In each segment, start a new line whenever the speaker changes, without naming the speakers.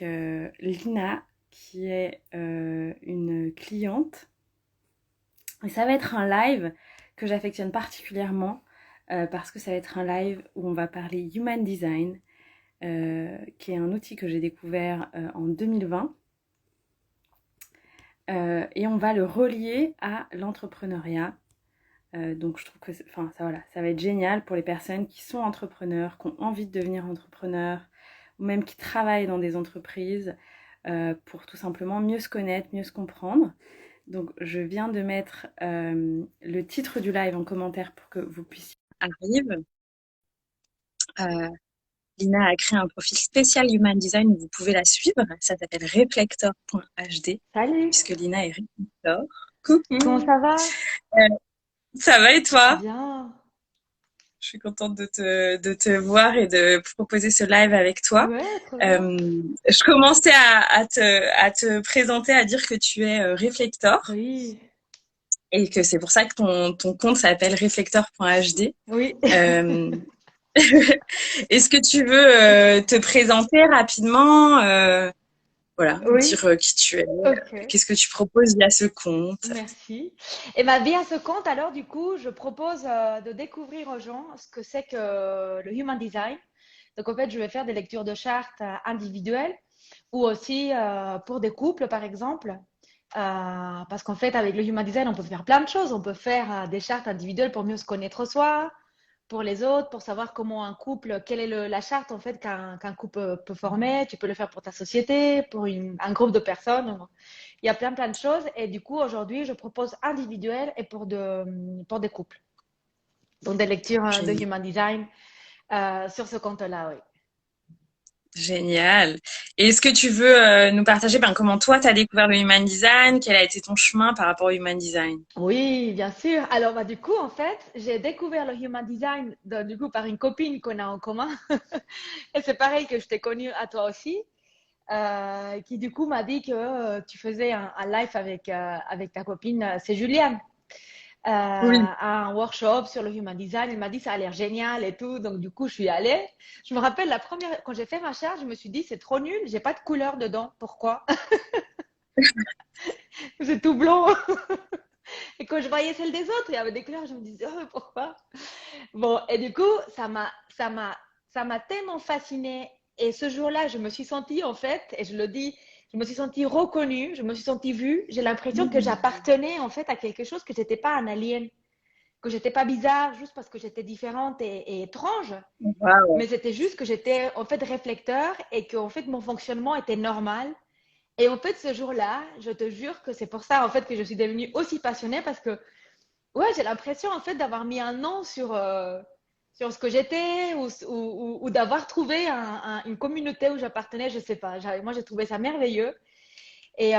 avec Lina, qui est une cliente. Et ça va être un live que j'affectionne particulièrement parce que ça va être un live où on va parler Human Design, qui est un outil que j'ai découvert en 2020. Et on va le relier à l'entrepreneuriat. Donc je trouve que ça va être génial pour les personnes qui sont entrepreneurs, qui ont envie de devenir entrepreneurs, ou même qui travaillent dans des entreprises, pour tout simplement mieux se connaître, mieux se comprendre. Donc je viens de mettre le titre du live en commentaire pour que vous puissiez arrive. Euh, Lina a créé un profil spécial Human Design où vous pouvez la suivre. Ça s'appelle reflector.hd
Salut,
puisque Lina est reflector.
comment
Coucou,
ça va?
euh, ça va et toi?
Bien.
Je suis contente de te voir et de proposer ce live avec toi.
Ouais, trop bien.
Je commençais à te présenter, à dire que tu es Reflector
Oui,
et que c'est pour ça que ton compte s'appelle reflector.hd.
oui.
Euh, Est-ce que tu veux te présenter rapidement, voilà,
Oui,
dire qui tu es,
ok.
qu'est-ce que tu proposes via ce compte?
Merci. Et ma vie à ce compte, alors du coup, je propose de découvrir aux gens ce que c'est que le Human Design. Donc en fait, je vais faire des lectures de chartes individuelles ou aussi pour des couples, par exemple. Parce qu'en fait, avec le Human Design, on peut faire plein de choses. On peut faire des chartes individuelles pour mieux se connaître soi, pour les autres, pour savoir comment un couple, quelle est la charte en fait qu'un couple peut former. Tu peux le faire pour ta société, pour un groupe de personnes. Il y a plein plein de choses. Et du coup, aujourd'hui, je propose individuel et pour des couples. Donc des lectures de
Génial.
Human Design sur ce compte-là, oui.
Génial. Et est-ce que tu veux nous partager comment toi tu as découvert le Human Design, quel a été ton chemin par rapport au Human Design?
Oui, bien sûr. Alors, bah, du coup, en fait, j'ai découvert le Human Design du coup, par une copine qu'on a en commun. Et c'est pareil que je t'ai connue à toi aussi. Qui du coup m'a dit que tu faisais un live avec ta copine, c'est Juliane,
Oui.
un workshop sur le human design. Elle m'a dit ça a l'air génial et tout, donc du coup je suis allée. Je me rappelle la première, quand j'ai fait ma charge, je me suis dit c'est trop nul, j'ai pas de couleur dedans, pourquoi? C'est tout blanc. Et quand je voyais celle des autres, il y avait des couleurs, je me disais oh, pourquoi? Bon, et du coup ça m'a tellement fascinée. Et ce jour-là, je me suis sentie, en fait, et je le dis, je me suis sentie reconnue, je me suis sentie vue. J'ai l'impression que j'appartenais, en fait, à quelque chose, que j'étais pas un alien, que j'étais pas bizarre juste parce que j'étais différente et étrange,
Waouh.
mais c'était juste que j'étais, en fait, réflecteur et que, en fait, mon fonctionnement était normal. Et en fait, ce jour-là, je te jure que c'est pour ça, en fait, que je suis devenue aussi passionnée parce que ouais, j'ai l'impression en fait d'avoir mis un nom sur ce que j'étais ou d'avoir trouvé une communauté où j'appartenais, je sais pas. Moi, j'ai trouvé ça merveilleux. Et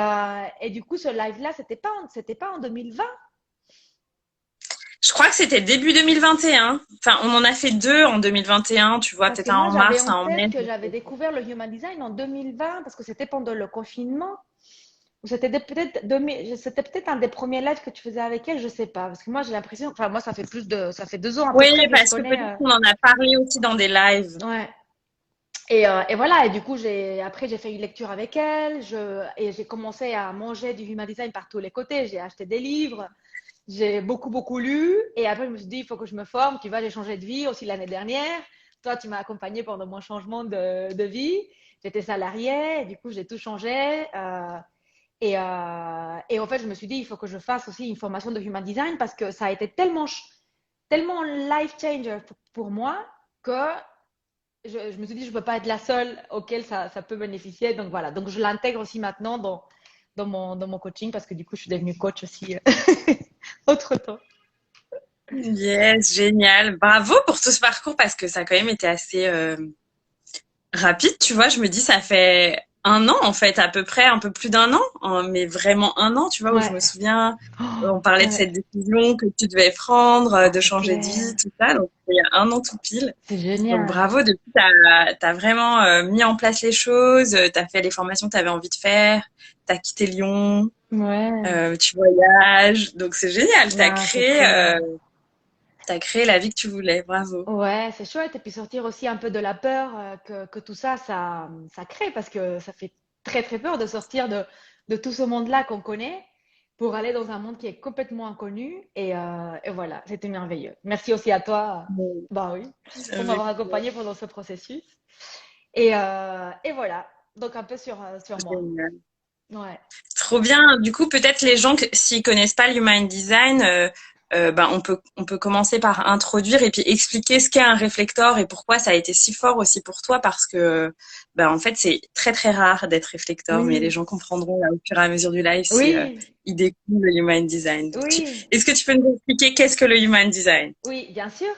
du coup, ce live-là, c'était pas en 2020.
Je crois que c'était début 2021. Enfin, on en a fait deux en 2021, tu vois,
Parce que
peut-être un
moi,
en
j'avais
mars,
en
un en
tête
mai.
que j'avais découvert le Human Design en 2020 parce que c'était pendant le confinement. C'était peut-être un des premiers lives que tu faisais avec elle, je sais pas. Parce que moi, j'ai l'impression, enfin, moi, ça fait 2 ans à peu
Oui,
près que je
parce que
connais.
peut-être qu'on en a parlé aussi dans des lives.
Ouais. Et voilà, et du coup, après, j'ai fait une lecture avec elle, et j'ai commencé à manger du human design par tous les côtés. J'ai acheté des livres, j'ai beaucoup, beaucoup lu, et après, je me suis dit, il faut que je me forme. Tu vois, j'ai changé de vie aussi l'année dernière. Toi, tu m'as accompagnée pendant mon changement de vie. J'étais salariée, et du coup, j'ai tout changé. Et en fait, je me suis dit, il faut que je fasse aussi une formation de human design parce que ça a été tellement life changer pour moi que je me suis dit, je ne peux pas être la seule auquel ça peut bénéficier. Donc voilà, donc je l'intègre aussi maintenant dans mon coaching parce que du coup, je suis devenue coach aussi autre temps.
Yes, génial. Bravo pour tout ce parcours parce que ça a quand même été assez rapide, tu vois. Je me dis, ça fait un an en fait, à peu près, un peu plus d'un an, mais vraiment un an, tu vois, où je
Ouais,
me souviens,
oh,
on parlait de
ouais,
cette décision que tu devais prendre,
ah,
de
c'est
changer de vie,
clair.
tout ça. Donc, il y a un an tout pile.
C'est
Donc,
génial.
bravo, depuis, t'as vraiment mis en place les choses, t'as fait les formations que t'avais envie de faire, t'as quitté Lyon,
Ouais,
tu voyages. Donc, c'est génial,
non, c'est trop bien.
t'as créé la vie que tu voulais. Bravo.
Ouais, c'est chouette. Et puis sortir aussi un peu de la peur que tout ça, ça crée, parce que ça fait très très peur de sortir de tout ce monde-là qu'on connaît pour aller dans un monde qui est complètement inconnu. Et voilà, c'était merveilleux. Merci aussi à toi,
Bon,
bah oui, pour
avec-
m'avoir accompagné pendant ce processus. Et voilà, donc un peu sur moi.
Génial.
Ouais.
Trop bien. Du coup, peut-être les gens, s'ils connaissent pas l'human design, ben, on peut commencer par introduire et puis expliquer ce qu'est un réflecteur et pourquoi ça a été si fort aussi pour toi parce que, ben, en fait, c'est très, très rare d'être réflecteur, mais les
Oui,
gens comprendront là, au fur et à mesure du live si,
oui,
ils découvrent le human design. Donc,
oui.
est-ce que tu peux nous expliquer qu'est-ce que le human design?
Oui, bien sûr.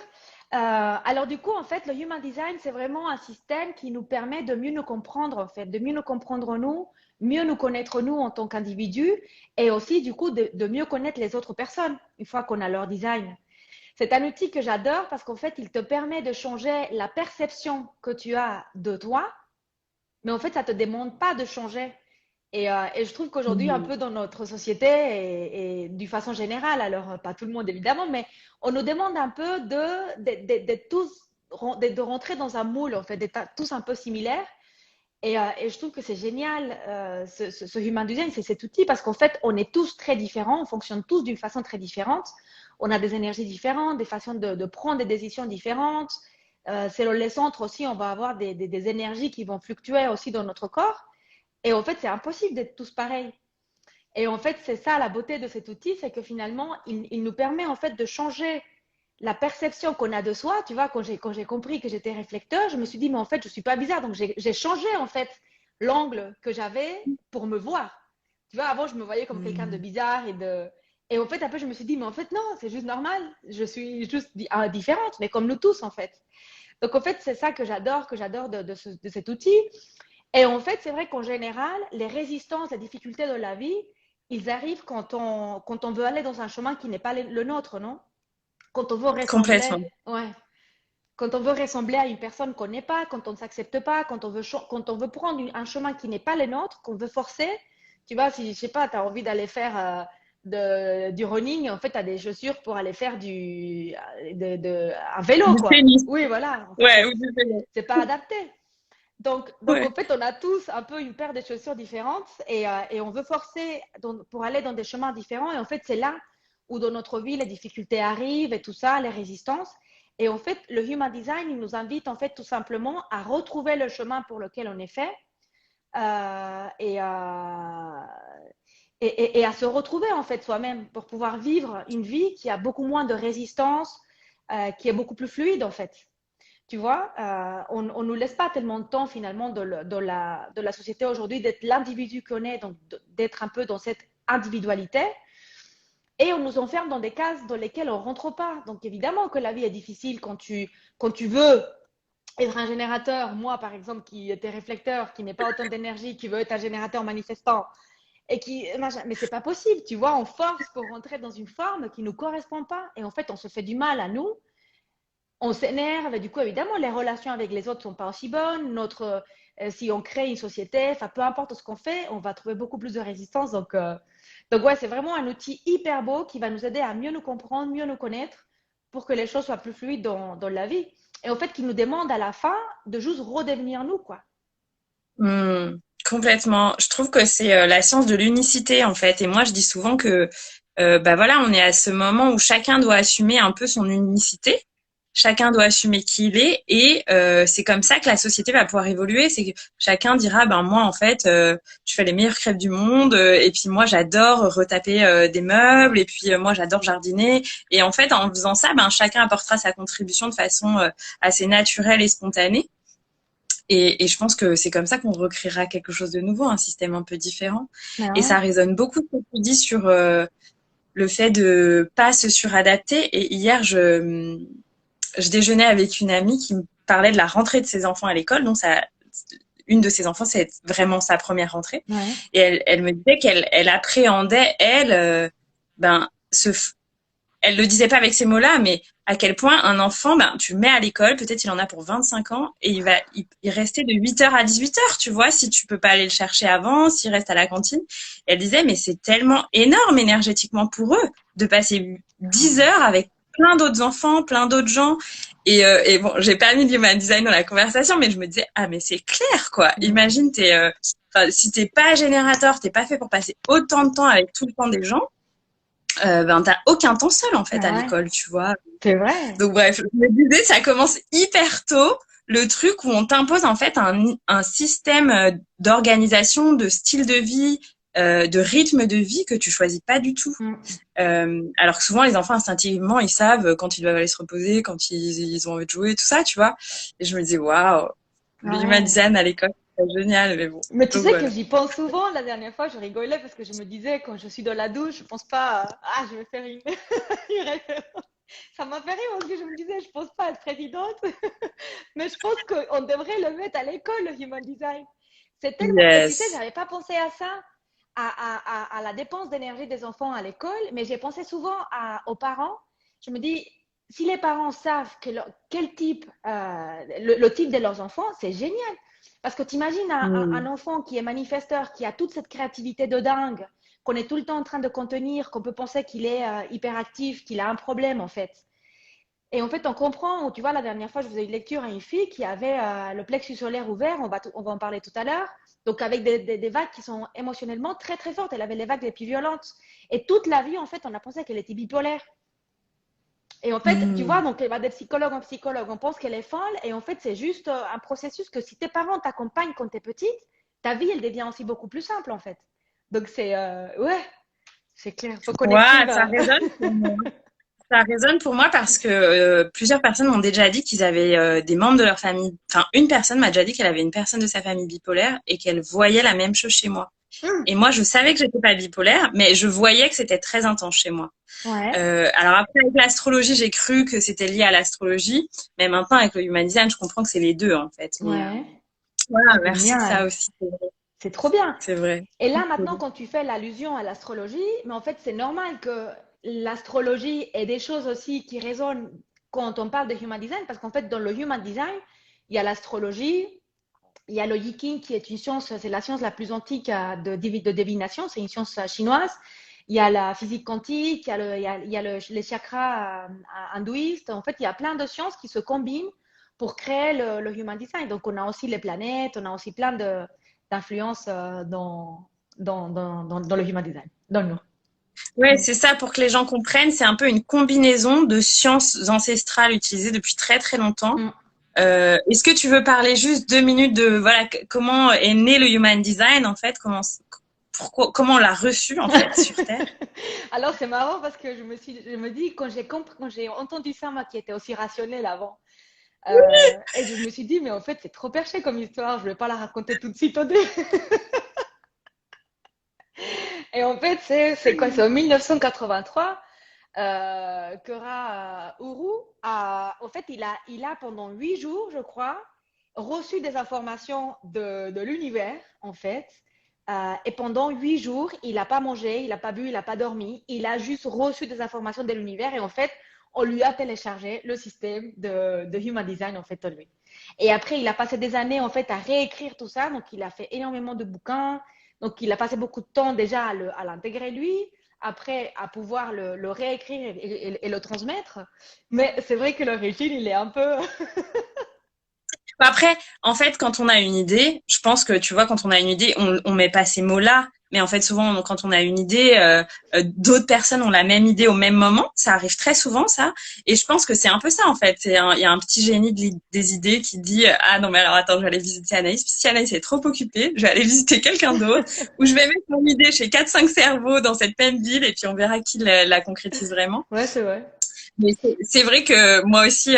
Alors du coup, en fait, le Human Design, c'est vraiment un système qui nous permet de mieux nous comprendre, en fait, de mieux nous comprendre nous, mieux nous connaître nous en tant qu'individus, et aussi du coup de mieux connaître les autres personnes une fois qu'on a leur design. C'est un outil que j'adore parce qu'en fait, il te permet de changer la perception que tu as de toi, mais en fait, ça ne te demande pas de changer. Et je trouve qu'aujourd'hui, un
Mhm.
peu dans notre société et d'une façon générale, alors pas tout le monde évidemment, mais on nous demande un peu de tous de rentrer dans un moule, en fait, d'être tous un peu similaires. Et je trouve que c'est génial, ce Human Design, c'est cet outil parce qu'en fait, on est tous très différents, on fonctionne tous d'une façon très différente. On a des énergies différentes, des façons de prendre des décisions différentes. Selon les centres aussi, on va avoir des énergies qui vont fluctuer aussi dans notre corps. Et en fait, c'est impossible d'être tous pareils. Et en fait, c'est ça la beauté de cet outil, c'est que finalement, il nous permet en fait de changer la perception qu'on a de soi. Tu vois, quand j'ai compris que j'étais réflecteur, je me suis dit, mais en fait, je ne suis pas bizarre. Donc, j'ai changé en fait l'angle que j'avais pour me voir. Tu vois, avant, je me voyais comme quelqu'un de
Mhm.
bizarre et en fait, après, je me suis dit, mais en fait, non, c'est juste normal. Je suis juste différente, mais comme nous tous, en fait. Donc, en fait, c'est ça que j'adore de cet outil. Et en fait, c'est vrai qu'en général, les résistances, les difficultés de la vie, ils arrivent quand on veut aller dans un chemin qui n'est pas le nôtre, non? Quand on veut ressembler,
Complètement.
ouais, quand on veut ressembler à une personne qu'on n'est pas, quand on ne s'accepte pas, quand on veut prendre un chemin qui n'est pas le nôtre, qu'on veut forcer. Tu vois, si, je sais pas, tu as envie d'aller faire du running, en fait, tu as des chaussures pour aller faire un vélo,
Du
quoi.
tennis.
Oui, voilà. En fait,
Ouais, ou du vélo.
c'est pas adapté. Donc, en
Ouais.
fait, on a tous un peu une paire de chaussures différentes et on veut forcer pour aller dans des chemins différents. Et en fait, c'est là où dans notre vie, les difficultés arrivent et tout ça, les résistances. Et en fait, le Human Design, il nous invite en fait tout simplement à retrouver le chemin pour lequel on est fait euh, et, euh, et à se retrouver en fait soi-même pour pouvoir vivre une vie qui a beaucoup moins de résistance, qui est beaucoup plus fluide en fait. Tu vois, on ne nous laisse pas tellement de temps finalement de la société aujourd'hui d'être l'individu qu'on est, donc d'être un peu dans cette individualité. Et on nous enferme dans des cases dans lesquelles on ne rentre pas. Donc évidemment que la vie est difficile quand tu veux être un générateur. Moi, par exemple, qui était réflecteur, qui n'est pas autant d'énergie, qui veut être un générateur manifestant. Mais c'est pas possible, tu vois, on force pour rentrer dans une forme qui ne nous correspond pas. Et en fait, on se fait du mal à nous, on s'énerve, et du coup, évidemment, les relations avec les autres sont pas aussi bonnes. Si on crée une société, enfin, peu importe ce qu'on fait, on va trouver beaucoup plus de résistance. Donc ouais, c'est vraiment un outil hyper beau qui va nous aider à mieux nous comprendre, mieux nous connaître, pour que les choses soient plus fluides dans la vie. Et en fait, qui nous demande à la fin de juste redevenir nous, quoi.
Hmm, complètement. Je trouve que c'est la science de l'unicité en fait. Et moi, je dis souvent que bah voilà, on est à ce moment où chacun doit assumer un peu son unicité. Chacun doit assumer qui il est et c'est comme ça que la société va pouvoir évoluer. C'est que chacun dira ben moi en fait je fais les meilleures crêpes du monde et puis moi j'adore retaper des meubles et puis moi j'adore jardiner et en fait en faisant ça ben chacun apportera sa contribution de façon assez naturelle et spontanée. Et je pense que c'est comme ça qu'on recréera quelque chose de nouveau, un système un peu différent.
Mais
Et ça
ouais.
résonne beaucoup ce que tu dis sur le fait de pas se suradapter. Et hier, je déjeunais avec une amie qui me parlait de la rentrée de ses enfants à l'école. Donc, une de ses enfants, c'est vraiment sa première rentrée.
Ouais.
Et elle me disait qu'elle appréhendait, elle, ben, elle le disait pas avec ces mots-là, mais à quel point un enfant, ben, tu le mets à l'école, peut-être il en a pour 25 ans, et il rester de 8h à 18h, tu vois, si tu peux pas aller le chercher avant, s'il reste à la cantine. Et elle disait, mais c'est tellement énorme énergétiquement pour eux de passer 10 heures avec
plein d'autres enfants, plein d'autres gens. Et bon, j'ai pas mis l'human design dans la conversation, mais je me disais, ah, mais c'est clair, quoi. Imagine, si t'es pas générateur, t'es pas fait pour passer autant de temps avec tout le temps des gens, ben, t'as aucun temps seul, en fait, à
Ouais,
l'école, tu vois.
c'est vrai.
Donc, bref, je me disais, ça commence hyper tôt, le truc où on t'impose, en fait, un système d'organisation, de style de vie, de rythme de vie que tu choisis pas du tout.
Mm.
Alors que souvent, les enfants, instinctivement, ils savent quand ils doivent aller se reposer, quand ils ont envie de jouer, tout ça, tu vois. Et je me dis, waouh, le human
Ouais.
design à l'école, c'est génial, mais bon.
Mais tu
Donc
sais que
voilà.
j'y pense souvent. La dernière fois, je rigolais parce que je me disais, quand je suis dans la douche, je pense pas, ah, je vais faire une, une référence. Ça m'a fait rire parce que je me disais, je pense pas être présidente, mais je pense qu'on devrait le mettre à l'école, le human design. C'est tellement. Et tu sais,
Yes.
j'avais pas pensé à ça, à la dépense d'énergie des enfants à l'école, mais j'ai pensé souvent aux parents. Je me dis, si les parents savent quel type, le type de leurs enfants, c'est génial. Parce que tu imagines un
Mm.
enfant qui est manifesteur, qui a toute cette créativité de dingue, qu'on est tout le temps en train de contenir, qu'on peut penser qu'il est hyperactif, qu'il a un problème en fait. Et en fait, on comprend, tu vois, la dernière fois, je faisais une lecture à une fille qui avait le plexus solaire ouvert, on va en parler tout à l'heure, donc avec des vagues qui sont émotionnellement très très fortes. Elle avait les vagues les plus violentes. Et toute la vie, en fait, on a pensé qu'elle était bipolaire. Et en fait, tu vois,
Mm.
donc elle va de psychologue en psychologue, on pense qu'elle est folle, et en fait, c'est juste un processus que si tes parents t'accompagnent quand t'es petite, ta vie, elle devient aussi beaucoup plus simple, en fait. Donc c'est, ouais, c'est clair, faut qu'on
Ouais,
écrive.
ça résonne pour moi. Ça résonne pour moi parce que plusieurs personnes m'ont déjà dit qu'ils avaient des membres de leur famille. Enfin, une personne m'a déjà dit qu'elle avait une personne de sa famille bipolaire et qu'elle voyait la même chose chez moi.
Hmm.
Et moi, je savais que j'étais pas bipolaire, mais je voyais que c'était très intense chez moi.
Ouais,
Alors après, avec l'astrologie, j'ai cru que c'était lié à l'astrologie, mais maintenant avec le human design, je comprends que c'est les deux en fait. Mais
ouais,
voilà, merci de
génial,
ça aussi.
c'est trop bien.
C'est vrai.
Et là, maintenant, quand tu fais l'allusion à l'astrologie, mais en fait, c'est normal que l'astrologie ait des choses aussi qui résonnent quand on parle de human design, parce qu'en fait, dans le human design, il y a l'astrologie, il y a le Yiking qui est une science, c'est la science la plus antique de divination, c'est une science chinoise. Il y a la physique quantique, il y a les chakras hindouistes. En fait, il y a plein de sciences qui se combinent pour créer le human design. Donc, on a aussi les planètes, on a aussi plein d'influences dans le human design, dans le nom.
Ouais, c'est ça pour que les gens comprennent. C'est un peu une combinaison de sciences ancestrales utilisées depuis très très longtemps.
Mm.
Est-ce que tu veux parler juste 2 minutes de voilà comment est né le human design en fait, comment on l'a reçu en fait sur Terre?
Alors, c'est marrant parce que je me dis, quand j'ai entendu ça, moi qui étais aussi rationnelle avant, et je me suis dit, mais en fait, c'est trop perché comme histoire, je vais pas la raconter tout de suite au début. Et en fait, c'est quoi? C'est en 1983 que Ra Uru en fait, il a pendant 8 jours, je crois, reçu des informations de l'univers, en fait. Et pendant 8 jours, il n'a pas mangé, il n'a pas bu, il n'a pas dormi. Il a juste reçu des informations de l'univers et en fait, on lui a téléchargé le système de Human Design en fait en lui. Et après, il a passé des années en fait à réécrire tout ça. Donc, il a fait énormément de bouquins. Donc, il a passé beaucoup de temps déjà à l'intégrer lui, après à pouvoir le réécrire et le transmettre. Mais c'est vrai que l'origine, il est un peu.
Après, en fait, quand on a une idée, je pense que tu vois, quand on a une idée, on met pas ces mots-là. Mais en fait, souvent, quand on a une idée, d'autres personnes ont la même idée au même moment. Ça arrive très souvent, ça. Et je pense que c'est un peu ça, en fait. Il y a un petit génie des idées qui dit, ah non, mais alors attends, je vais aller visiter Anaïs. Puis si Anaïs est trop occupée, je vais aller visiter quelqu'un d'autre. Ou je vais mettre mon idée chez 4, 5 cerveaux dans cette même ville et puis on verra qui la concrétise vraiment.
Ouais, c'est vrai.
Mais c'est vrai que moi aussi,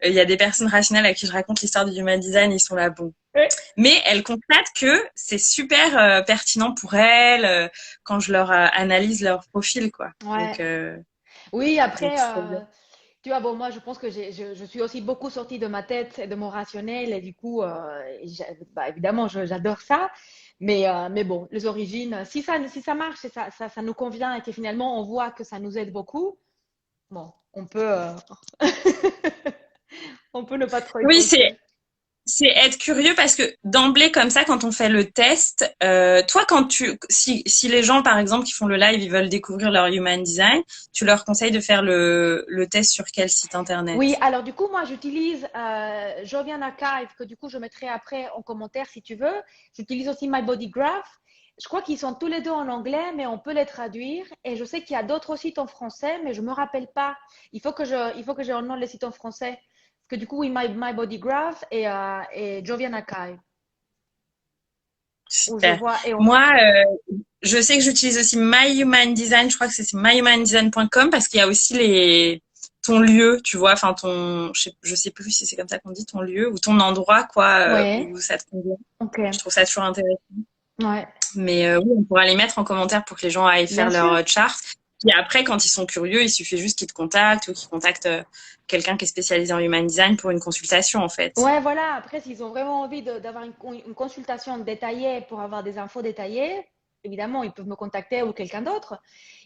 il y a des personnes rationnelles à qui je raconte l'histoire du human design, ils sont là, bon.
Ouais.
Mais elles constatent que c'est super pertinent pour elles quand je leur analyse leur profil, quoi.
Ouais.
Donc,
Oui, après,
trop bien.
tu vois, bon, moi, je pense que je suis aussi beaucoup sortie de ma tête et de mon rationnel, et du coup, bah, évidemment, j'adore ça. Mais bon, les origines, si ça marche et ça nous convient et que finalement, on voit que ça nous aide beaucoup, bon, on peut, on peut ne pas trop y
Oui, c'est
penser.
c'est être curieux parce que d'emblée comme ça, quand on fait le test, toi si les gens par exemple qui font le live, ils veulent découvrir leur human design, tu leur conseilles de faire le test sur quel site internet?
Oui, alors du coup, moi, j'utilise Jovian Archive, que du coup, je mettrai après en commentaire si tu veux. J'utilise aussi My Body Graph. Je crois qu'ils sont tous les deux en anglais, mais on peut les traduire. Et je sais qu'il y a d'autres sites en français, mais je me rappelle pas. Il faut que je remonte les sites en français. Parce que du coup, oui, My Body Graph et Jovian Archive, où je
Super.
vois. Et on...
Moi, je sais que j'utilise aussi My Human Design. Je crois que c'est myhumandesign.com parce qu'il y a aussi ton lieu, tu vois, enfin je sais plus si c'est comme ça qu'on dit, ton lieu ou ton endroit, quoi,
Ouais,
où ça te convient.
ok.
Je trouve ça toujours intéressant.
Ouais,
Mais oui, on pourra les mettre en commentaire pour que les gens aillent
bien
faire leur
sûr.
chart. Puis après, quand ils sont curieux, il suffit juste qu'ils te contactent ou qu'ils contactent quelqu'un qui est spécialisé en human design pour une consultation, en fait.
Ouais, voilà. Après, s'ils ont vraiment envie d'avoir une consultation détaillée pour avoir des infos détaillées, évidemment, ils peuvent me contacter ou quelqu'un d'autre.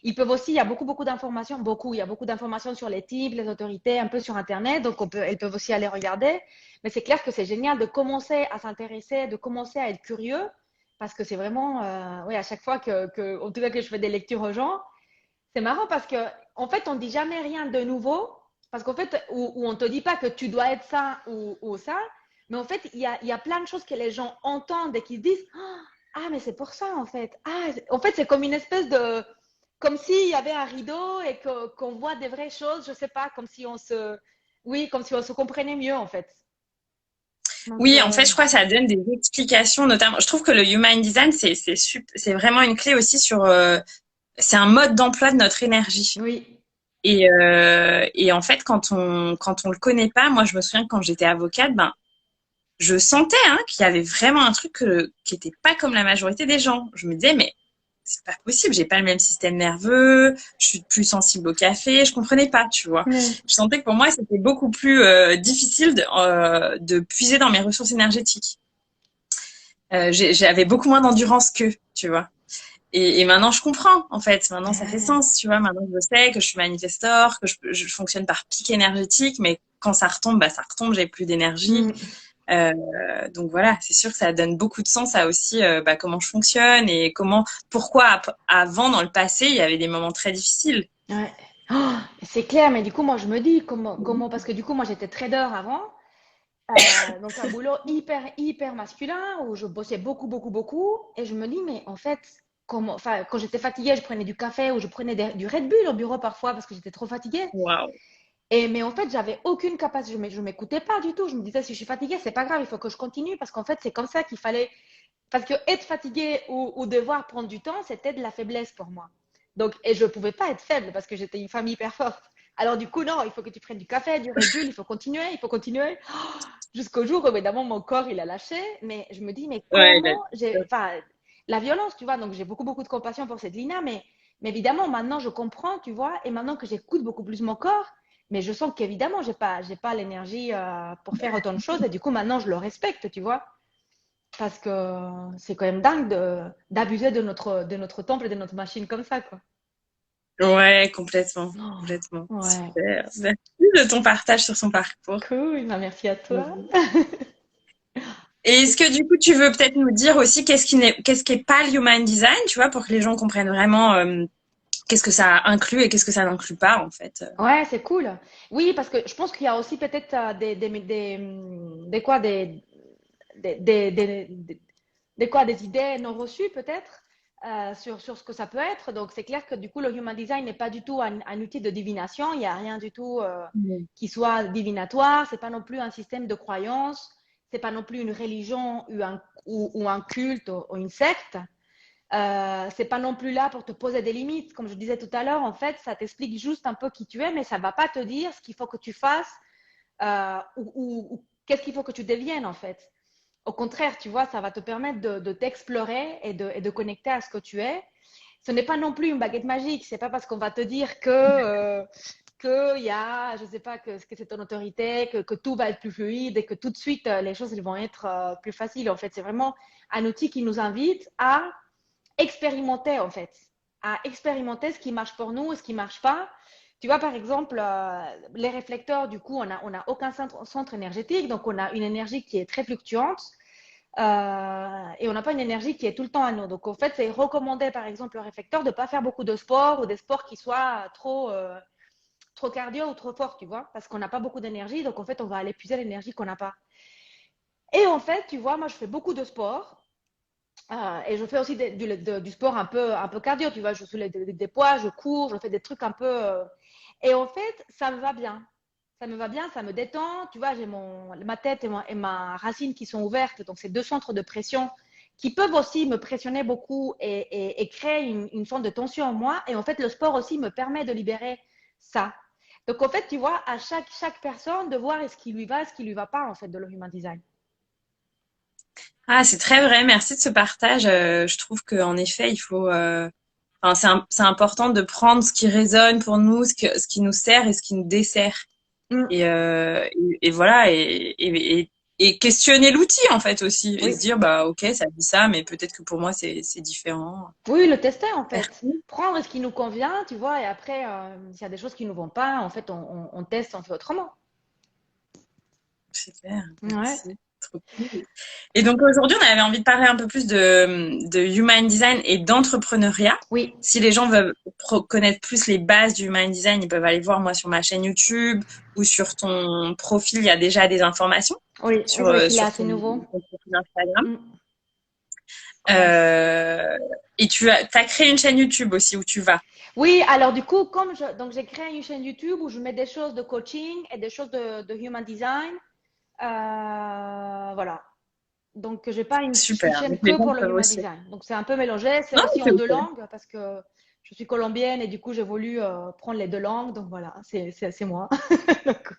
Ils peuvent aussi, il y a beaucoup d'informations, il y a beaucoup d'informations sur les types, les autorités, un peu sur Internet, donc elles peuvent aussi aller regarder. Mais c'est clair que c'est génial de commencer à s'intéresser, de commencer à être curieux, parce que c'est vraiment, oui, à chaque fois en tout cas que je fais des lectures aux gens, c'est marrant parce que, en fait, on dit jamais rien de nouveau. Parce qu'en fait, où on te dit pas que tu dois être ça ou ça. Mais en fait, il y a plein de choses que les gens entendent et qui se disent ah, mais c'est pour ça, en fait. Ah, en fait, c'est comme une espèce de. Comme s'il y avait un rideau et qu'on voit des vraies choses, je sais pas, comme si on se. Oui, comme si on se comprenait mieux, en fait. Donc,
Oui, en fait, je crois que ça donne des explications, notamment. Je trouve que le human design, c'est vraiment une clé aussi sur. C'est un mode d'emploi de notre énergie.
oui.
Et en fait, quand on le connaît pas, moi, je me souviens que quand j'étais avocate, ben, je sentais hein, qu'il y avait vraiment un truc qui était pas comme la majorité des gens. Je me disais, mais c'est pas possible, j'ai pas le même système nerveux, je suis plus sensible au café, je comprenais pas, tu vois.
Oui.
Je sentais que pour moi, c'était beaucoup plus difficile de puiser dans mes ressources énergétiques. J'avais beaucoup moins d'endurance qu'eux, tu vois. Et maintenant, je comprends, en fait. Maintenant, ça fait sens, tu vois. Maintenant, je sais que je suis manifestor, que je fonctionne par pic énergétique, mais quand ça retombe, bah, ça retombe, j'ai plus d'énergie.
Mm.
Euh, donc voilà, c'est sûr que ça donne beaucoup de sens à aussi bah, comment je fonctionne et pourquoi avant, dans le passé, il y avait des moments très difficiles.
Ouais. Oh, c'est clair, mais du coup, moi, je me dis parce que du coup, moi, j'étais trader avant. Donc un boulot hyper masculin où je bossais beaucoup. Et je me dis, mais en fait, enfin, quand j'étais fatiguée, je prenais du café ou je prenais du Red Bull au bureau parfois parce que j'étais trop fatiguée.
Waouh.
Mais en fait, j'avais aucune capacité, je m'écoutais pas du tout. Je me disais, si je suis fatiguée, c'est pas grave, il faut que je continue parce qu'en fait, c'est comme ça qu'il fallait. Parce que être fatiguée ou devoir prendre du temps, c'était de la faiblesse pour moi. Donc, et je pouvais pas être faible parce que j'étais une femme hyper forte. Alors du coup, non, il faut que tu prennes du café, du Red Bull, il faut continuer. Jusqu'au jour où, évidemment, mon corps, il a lâché. Mais je me dis, mais
Ouais,
comment j'ai. Enfin, la violence, tu vois. Donc, j'ai beaucoup de compassion pour cette Lina. Mais évidemment, maintenant, je comprends, tu vois. Et maintenant que j'écoute beaucoup plus mon corps, mais je sens qu'évidemment, j'ai pas l'énergie pour faire autant de choses. Et du coup, maintenant, je le respecte, tu vois. Parce que c'est quand même dingue d'abuser de notre temple et de notre machine comme ça, quoi.
ouais, complètement,
Oh,
complètement.
ouais,
Super. Merci de ton partage sur son parcours.
cool. Bah, merci à toi.
Et est-ce que du coup, tu veux peut-être nous dire aussi qu'est-ce qui est pas le human design, tu vois, pour que les gens comprennent vraiment qu'est-ce que ça inclut et qu'est-ce que ça n'inclut pas, en fait.
Ouais, c'est cool. Oui, parce que je pense qu'il y a aussi peut-être des idées non reçues peut-être sur ce que ça peut être. Donc c'est clair que du coup le human design n'est pas du tout un outil de divination. Il n'y a rien du tout
Mm.
qui soit divinatoire. C'est pas non plus un système de croyance. C'est pas non plus une religion ou un culte ou une secte. C'est pas non plus là pour te poser des limites. Comme je disais tout à l'heure, en fait, ça t'explique juste un peu qui tu es, mais ça va pas te dire ce qu'il faut que tu fasses ou qu'est-ce qu'il faut que tu deviennes, en fait. Au contraire, tu vois, ça va te permettre de t'explorer et de connecter à ce que tu es. Ce n'est pas non plus une baguette magique. C'est pas parce qu'on va te dire que y a, je sais pas, que c'est ton autorité, que tout va être plus fluide et que tout de suite les choses elles vont être plus faciles. En fait, c'est vraiment un outil qui nous invite à expérimenter en fait, à expérimenter ce qui marche pour nous et ce qui marche pas. Tu vois, par exemple, les réflecteurs, du coup, on a aucun centre énergétique, donc on a une énergie qui est très fluctuante. Et on n'a pas une énergie qui est tout le temps à nous. Donc, en fait, c'est recommandé, par exemple, le réflecteur de ne pas faire beaucoup de sport ou des sports qui soient trop cardio ou trop forts, tu vois, parce qu'on n'a pas beaucoup d'énergie. Donc, en fait, on va aller puiser l'énergie qu'on n'a pas. Et en fait, tu vois, moi, je fais beaucoup de sport. Et je fais aussi du sport un peu cardio, tu vois. Je soulève des poids, je cours, je fais des trucs un peu. Et en fait, ça me va bien. Ça me va bien, ça me détend. Tu vois, j'ai ma tête et ma racine qui sont ouvertes. Donc, c'est deux centres de pression qui peuvent aussi me pressionner beaucoup et créer une forme de tension en moi. Et en fait, le sport aussi me permet de libérer ça. Donc, en fait, tu vois, à chaque personne, de voir ce qui lui va, ce qui lui va pas, en fait, de leur human design.
Ah, c'est très vrai. Merci de ce partage. Je trouve qu'en effet, il faut. Enfin, c'est important de prendre ce qui résonne pour nous, ce qui nous sert et ce qui nous dessert.
Mm.
Et voilà. Et questionner l'outil en fait aussi et se
Oui.
dire bah ok, ça dit ça, mais peut-être que pour moi c'est différent.
Oui, le tester en fait.
Merci.
Prendre ce qui nous convient, tu vois, et après, s'il y a des choses qui ne nous vont pas, en fait, on teste, on fait autrement.
Super.
Ouais.
Merci. Trop cool. Et donc aujourd'hui, on avait envie de parler un peu plus de human design et d'entrepreneuriat.
Oui,
Si les gens veulent connaître plus les bases du human design, ils peuvent aller voir moi sur ma chaîne YouTube ou sur ton profil, il y a déjà des informations
oui, oui, c'est vrai qu'il est
sur
assez nouveau.
ton profil Instagram.
Mm. Ouais.
Euh, et t'as créé une chaîne YouTube aussi où tu vas.
Oui, alors du coup, donc j'ai créé une chaîne YouTube où je mets des choses de coaching et des choses de human design. Voilà. Donc, j'ai pas une
Super.
chaîne
Donc les
que
gens
pour le
peuvent
human
aussi.
design. Donc, c'est un peu mélangé. C'est
Non, mais
aussi
c'est
en deux
ok.
langues parce que je suis colombienne et du coup, j'ai voulu prendre les deux langues. Donc, voilà, c'est moi. Donc,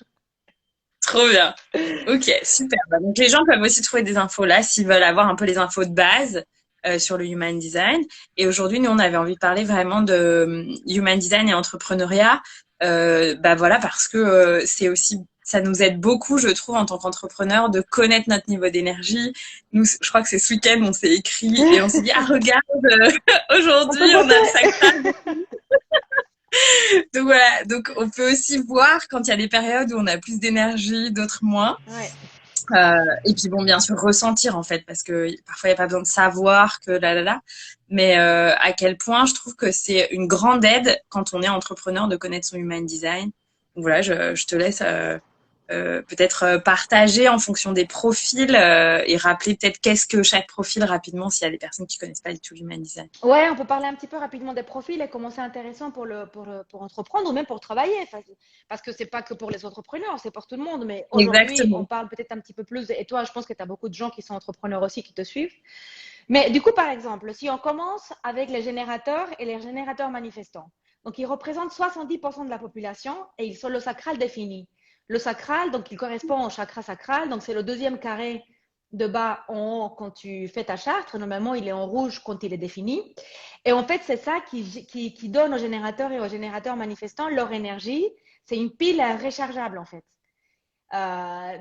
Trop bien. Ok, super. Bah, donc les gens peuvent aussi trouver des infos là s'ils veulent avoir un peu les infos de base sur le human design. Et aujourd'hui, nous, on avait envie de parler vraiment de human design et entrepreneuriat. Bah voilà, parce que c'est aussi, ça nous aide beaucoup, je trouve, en tant qu'entrepreneur, de connaître notre niveau d'énergie. Nous, je crois que c'est ce week-end, on s'est écrit et on s'est dit, ah regarde,
on peut
aujourd'hui, on
voter.
a le sacral. Donc voilà, donc on peut aussi voir quand il y a des périodes où on a plus d'énergie, d'autres moins.
Ouais.
Et puis bon, bien sûr, ressentir en fait, parce que parfois il n'y a pas besoin de savoir que là. Mais à quel point je trouve que c'est une grande aide quand on est entrepreneur de connaître son human design. Donc voilà, je te laisse peut-être partager en fonction des profils et rappeler peut-être qu'est-ce que chaque profil rapidement s'il y a des personnes qui connaissent pas du tout l'human design.
Ouais, on peut parler un petit peu rapidement des profils et comment c'est intéressant pour entreprendre ou même pour travailler. Parce que c'est pas que pour les entrepreneurs, c'est pour tout le monde. Mais aujourd'hui, on
Exactement.
parle peut-être un petit peu plus. Et toi, je pense que tu as beaucoup de gens qui sont entrepreneurs aussi qui te suivent. Mais du coup, par exemple, si on commence avec les générateurs et les générateurs manifestants, donc ils représentent 70% de la population et ils sont le sacral défini. Le sacral, donc il correspond au chakra sacral, donc c'est le deuxième carré de bas en haut quand tu fais ta charte. Normalement, il est en rouge quand il est défini. Et en fait, c'est ça qui donne aux générateurs et aux générateurs manifestants leur énergie. C'est une pile rechargeable en fait.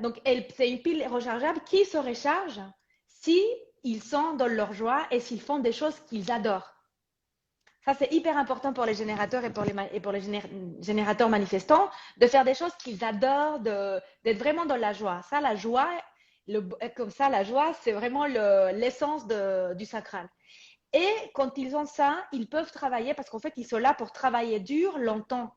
Donc, c'est une pile rechargeable qui se recharge si ils sont dans leur joie et s'ils font des choses qu'ils adorent. Ça, c'est hyper important pour les générateurs et pour les générateurs manifestants, de faire des choses qu'ils adorent, d'être vraiment dans la joie. Ça, la joie, comme ça, la joie, c'est vraiment l'essence du sacral. Et quand ils ont ça, ils peuvent travailler parce qu'en fait, ils sont là pour travailler dur longtemps.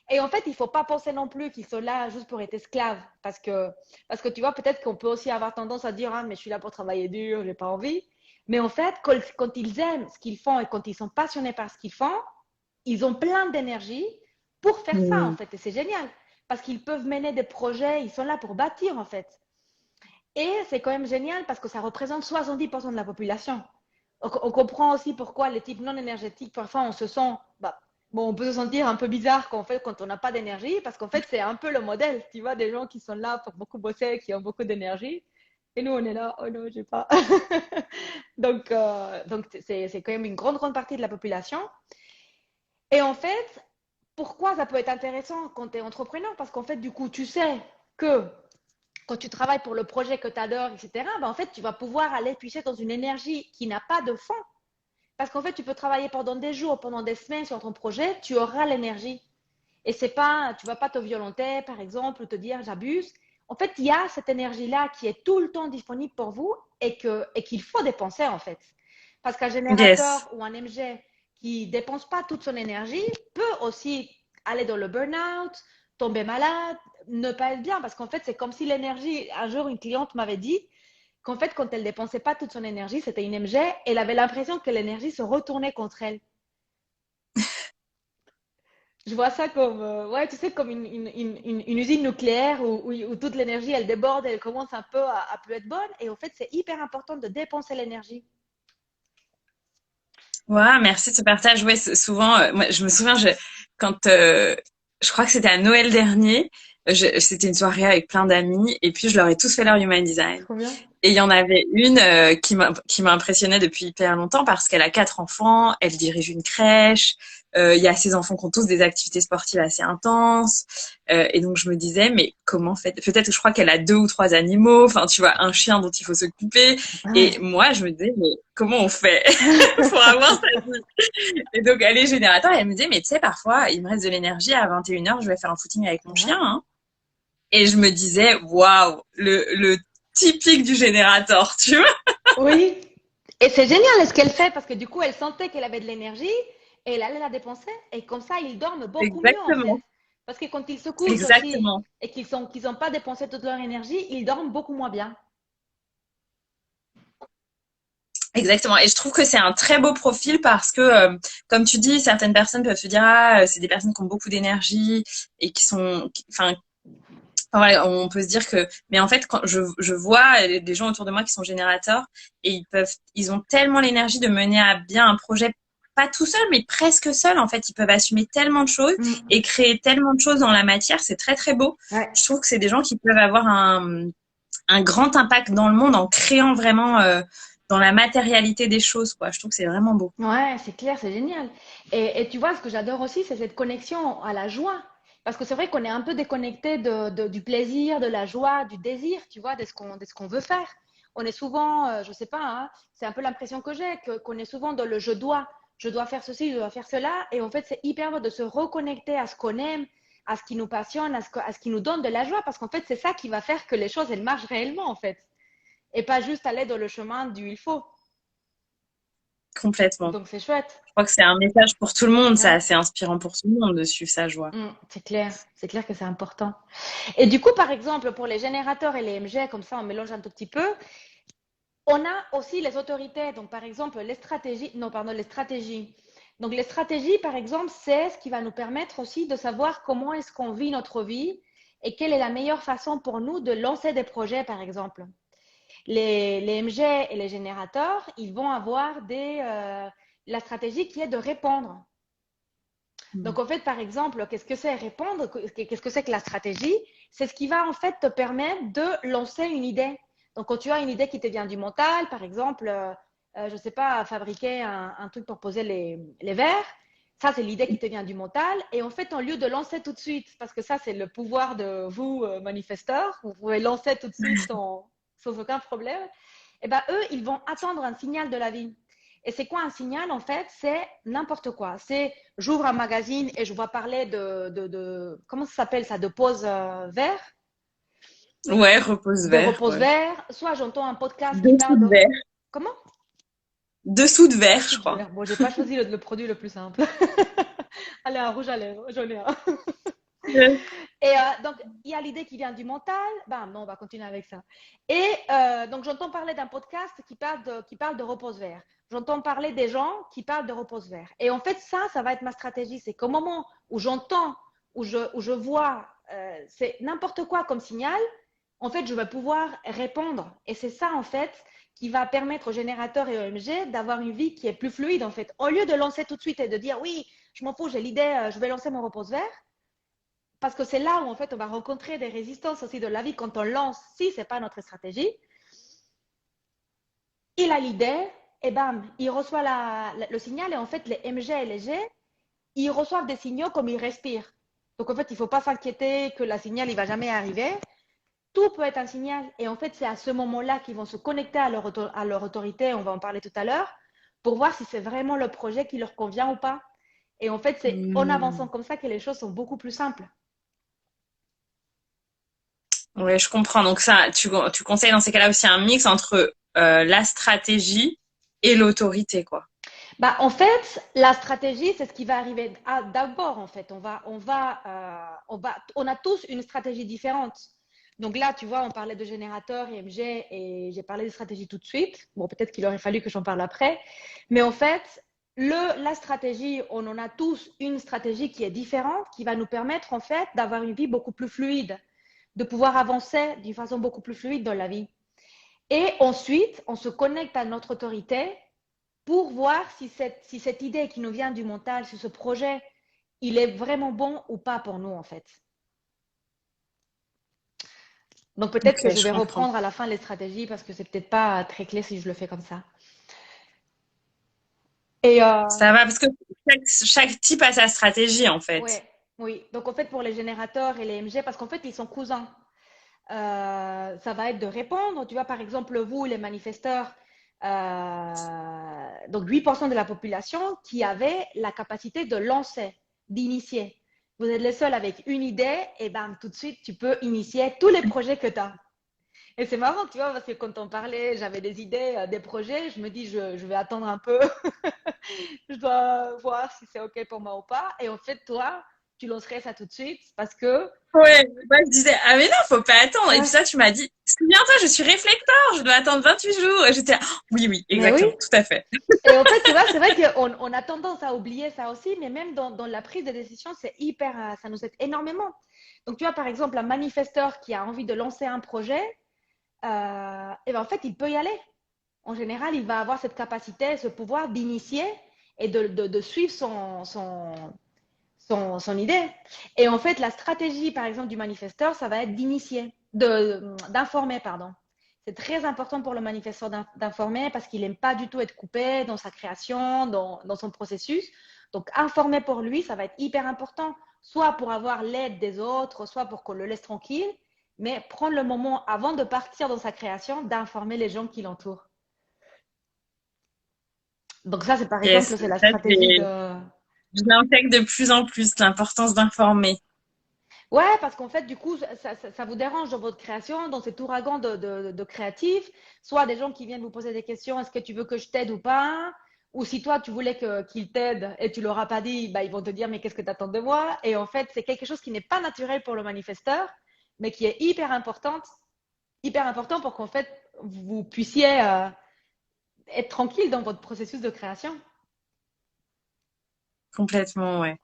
Et en fait, il ne faut pas penser non plus qu'ils sont là juste pour être esclaves. Parce que tu vois, peut-être qu'on peut aussi avoir tendance à dire, ah, mais je suis là pour travailler dur, je n'ai pas envie. Mais en fait, quand ils aiment ce qu'ils font et quand ils sont passionnés par ce qu'ils font, ils ont plein d'énergie pour faire ça, en
Mmh.
fait. Et c'est génial. Parce qu'ils peuvent mener des projets, ils sont là pour bâtir, en fait. Et c'est quand même génial parce que ça représente 70% de la population. On comprend aussi pourquoi les types non énergétiques, parfois on se sent, bah, bon, on peut se sentir un peu bizarre quand on n'a pas d'énergie, parce qu'en fait, c'est un peu le modèle, tu vois, des gens qui sont là pour beaucoup bosser, qui ont beaucoup d'énergie. Et nous, on est là, oh non, j'ai pas. Donc c'est quand même une grande partie de la population. Et en fait, pourquoi ça peut être intéressant quand tu es entrepreneur? Parce qu'en fait, du coup, tu sais que quand tu travailles pour le projet que tu adores, etc., ben en fait, tu vas pouvoir aller puiser dans une énergie qui n'a pas de fond. Parce qu'en fait, tu peux travailler pendant des jours, pendant des semaines sur ton projet, tu auras l'énergie. Et c'est pas, tu vas pas te violenter, par exemple, ou te dire j'abuse. En fait, il y a cette énergie-là qui est tout le temps disponible pour vous et qu'il faut dépenser, en fait. Parce qu'un
Yes.
générateur ou un MG qui dépense pas toute son énergie peut aussi aller dans le burn-out, tomber malade, ne pas être bien. Parce qu'en fait, c'est comme si l'énergie, un jour, une cliente m'avait dit qu'en fait, quand elle dépensait pas toute son énergie, c'était une MG, elle avait l'impression que l'énergie se retournait contre elle. Je vois ça comme, ouais, tu sais, comme une usine nucléaire où toute l'énergie, elle déborde, elle commence un peu à plus être bonne. Et en fait, c'est hyper important de dépenser l'énergie.
Ouais, merci de ce partage. Ouais, souvent, moi, je me souviens, quand je crois que c'était à Noël dernier, c'était une soirée avec plein d'amis, et puis je leur ai tous fait leur human design.
Trop bien.
Et il y en avait une qui m'a impressionnée depuis hyper longtemps parce qu'elle a 4 enfants, elle dirige une crèche, il y a ses enfants qui ont tous des activités sportives assez intenses. Et donc je me disais, mais comment fait peut-être que je crois qu'elle a 2 ou 3 animaux, enfin tu vois, un chien dont il faut s'occuper. Et
Ouais.
moi, je me disais, mais comment on fait pour avoir ça? Et donc elle est générateur et elle me disait, mais tu sais, parfois, il me reste de l'énergie à 21h, je vais faire un footing avec mon
Ouais.
chien, hein. Et je me disais, waouh, le typique du générateur, tu vois.
Oui. Et c'est génial ce qu'elle fait parce que du coup, elle sentait qu'elle avait de l'énergie et elle allait la dépenser. Et comme ça, ils dorment beaucoup mieux en fait.
Exactement,
Parce que quand ils se couchent aussi
exactement,
et qu'ils n'ont pas dépensé toute leur énergie, ils dorment beaucoup moins bien.
exactement. Et je trouve que c'est un très beau profil parce que, comme tu dis, certaines personnes peuvent se dire, ah, c'est des personnes qui ont beaucoup d'énergie et enfin, voilà, on peut se dire que, mais en fait, quand je vois des gens autour de moi qui sont générateurs et ils ont tellement l'énergie de mener à bien un projet, pas tout seul, mais presque seul. En fait, ils peuvent assumer tellement de choses et
Mm.
créer tellement de choses dans la matière. C'est très, très beau.
Ouais.
Je trouve que c'est des gens qui peuvent avoir un grand impact dans le monde en créant vraiment, dans la matérialité des choses, quoi. Je trouve que c'est vraiment beau.
Ouais, c'est clair, c'est génial. Et tu vois, ce que j'adore aussi, c'est cette connexion à la joie. Parce que c'est vrai qu'on est un peu déconnecté du plaisir, de la joie, du désir, tu vois, de ce qu'on veut faire. On est souvent, je sais pas, hein, c'est un peu l'impression que j'ai, qu'on est souvent dans le je dois. Je dois faire ceci, je dois faire cela. Et en fait, c'est hyper beau de se reconnecter à ce qu'on aime, à ce qui nous passionne, à ce qui nous donne de la joie. Parce qu'en fait, c'est ça qui va faire que les choses, elles marchent réellement, en fait. Et pas juste aller dans le chemin du il faut.
Complètement.
Donc, c'est chouette.
Je crois que c'est un message pour tout le monde. C'est
Ouais.
assez inspirant pour tout le monde de suivre sa joie.
C'est clair que c'est important. Et du coup, par exemple, pour les générateurs et les MG, comme ça on mélange un tout petit peu, on a aussi les autorités. Donc, par exemple, les stratégies, non, pardon, les stratégies. Donc, les stratégies, par exemple, c'est ce qui va nous permettre aussi de savoir comment est-ce qu'on vit notre vie et quelle est la meilleure façon pour nous de lancer des projets, par exemple. Les MG et les générateurs, ils vont avoir la stratégie qui est de répondre.
Mm.
Donc, en fait, par exemple, qu'est-ce que c'est répondre? Qu'est-ce que c'est que la stratégie? C'est ce qui va en fait te permettre de lancer une idée. Donc, quand tu as une idée qui te vient du mental, par exemple, je ne sais pas, fabriquer un truc pour poser les verres, ça, c'est l'idée qui te vient du mental. Et en fait, en lieu de lancer tout de suite, parce que ça, c'est le pouvoir de vous, manifesteurs, vous pouvez lancer tout de suite sans aucun problème, et ben eux, ils vont attendre un signal de la vie. Et c'est quoi un signal en fait? C'est n'importe quoi. C'est j'ouvre un magazine et je vois parler comment ça s'appelle ça? De pause vert,
Ouais, repose
de
vert,
repose
ouais.
vert. Soit j'entends un podcast qui
Dessous
parle
de
de.
verre.
Comment?
Dessous de verre,
Dessous
je
de
crois.
verre. Bon, j'ai pas choisi le produit le plus simple. Allez, un rouge à lèvres, j'en ai un.
Ouais.
Et donc, il y a l'idée qui vient du mental. Bam, non, on va continuer avec ça. Et donc, j'entends parler d'un podcast qui parle de repose vert. J'entends parler des gens qui parlent de repose vert. Et en fait, ça va être ma stratégie. C'est qu'au moment où j'entends, où je vois, c'est n'importe quoi comme signal, en fait, je vais pouvoir répondre. Et c'est ça, en fait, qui va permettre aux générateurs et aux MG d'avoir une vie qui est plus fluide, en fait. Au lieu de lancer tout de suite et de dire, oui, je m'en fous, j'ai l'idée, je vais lancer mon repose vert, parce que c'est là où en fait on va rencontrer des résistances aussi de la vie quand on lance, si ce n'est pas notre stratégie. Il a l'idée et bam, il reçoit le signal et en fait les MG et les G, ils reçoivent des signaux comme ils respirent. Donc en fait, il ne faut pas s'inquiéter que le signal il va jamais arriver. Tout peut être un signal et en fait c'est à ce moment-là qu'ils vont se connecter à leur autorité, on va en parler tout à l'heure, pour voir si c'est vraiment le projet qui leur convient ou pas. Et en fait, c'est en avançant
Hmm.
comme ça que les choses sont beaucoup plus simples.
Ouais, je comprends. Donc ça, tu conseilles dans ces cas-là aussi un mix entre la stratégie et l'autorité, quoi.
Bah, en fait, la stratégie, c'est ce qui va arriver d'abord. En fait, on a tous une stratégie différente. Donc là, tu vois, on parlait de générateur et MG et j'ai parlé de stratégie tout de suite. Bon, peut-être qu'il aurait fallu que j'en parle après. Mais en fait, la stratégie, on en a tous une stratégie qui est différente, qui va nous permettre en fait d'avoir une vie beaucoup plus fluide, de pouvoir avancer d'une façon beaucoup plus fluide dans la vie. Et ensuite, on se connecte à notre autorité pour voir si cette idée qui nous vient du mental, si ce projet, il est vraiment bon ou pas pour nous, en fait. Donc peut-être que
Ok,
je
je
vais
comprends.
reprendre à la fin les stratégies parce que c'est peut-être pas très clair si je le fais comme ça. Et
Ça va parce que chaque type a sa stratégie, en fait.
ouais, oui. Donc en fait, pour les générateurs et les MG, parce qu'en fait, ils sont cousins. Ça va être de répondre. Tu vois, par exemple, vous, les manifesteurs, donc 8% de la population qui avait la capacité de lancer, d'initier. Vous êtes les seuls avec une idée, et ben tout de suite, tu peux initier tous les projets que tu as. Et c'est marrant, tu vois, parce que quand on parlait, j'avais des idées, des projets, je me dis, je vais attendre un peu, je dois voir si c'est OK pour moi ou pas. Et en fait, toi, tu lancerais ça tout de suite parce que,
Ouais, moi je disais, ah mais non, faut pas attendre. Et puis
ouais,
ça, tu m'as dit, souviens-toi, je suis réflecteur, je dois attendre 28 jours. Et j'étais, là, oui, oui,
mais oui.
exactement, tout à fait.
Et en fait, tu vois, c'est vrai qu'on a tendance à oublier ça aussi, mais même dans la prise de décision, c'est hyper, ça nous aide énormément. Donc, tu vois, par exemple, un manifesteur qui a envie de lancer un projet, et ben, en fait, il peut y aller. En général, il va avoir cette capacité, ce pouvoir d'initier et de suivre son idée. Et en fait, la stratégie, par exemple, du manifesteur, ça va être d'initier, d'informer, pardon. C'est très important pour le manifesteur d'informer parce qu'il n'aime pas du tout être coupé dans sa création, dans son processus. Donc, informer pour lui, ça va être hyper important, soit pour avoir l'aide des autres, soit pour qu'on le laisse tranquille, mais prendre le moment avant de partir dans sa création d'informer les gens qui l'entourent. Donc ça, c'est par exemple,
Yes,
c'est la
ça,
stratégie de...
je l'intègre de plus en plus, l'importance d'informer.
Ouais, parce qu'en fait, du coup, ça vous dérange dans votre création, dans cet ouragan de créatifs, soit des gens qui viennent vous poser des questions, est-ce que tu veux que je t'aide ou pas? Ou si toi, tu voulais qu'ils t'aident et tu leur as pas dit, bah, ils vont te dire, mais qu'est-ce que tu attends de moi? Et en fait, c'est quelque chose qui n'est pas naturel pour le manifesteur, mais qui est hyper important pour qu'en fait, vous puissiez être tranquille dans votre processus de création.
Complètement, ouais.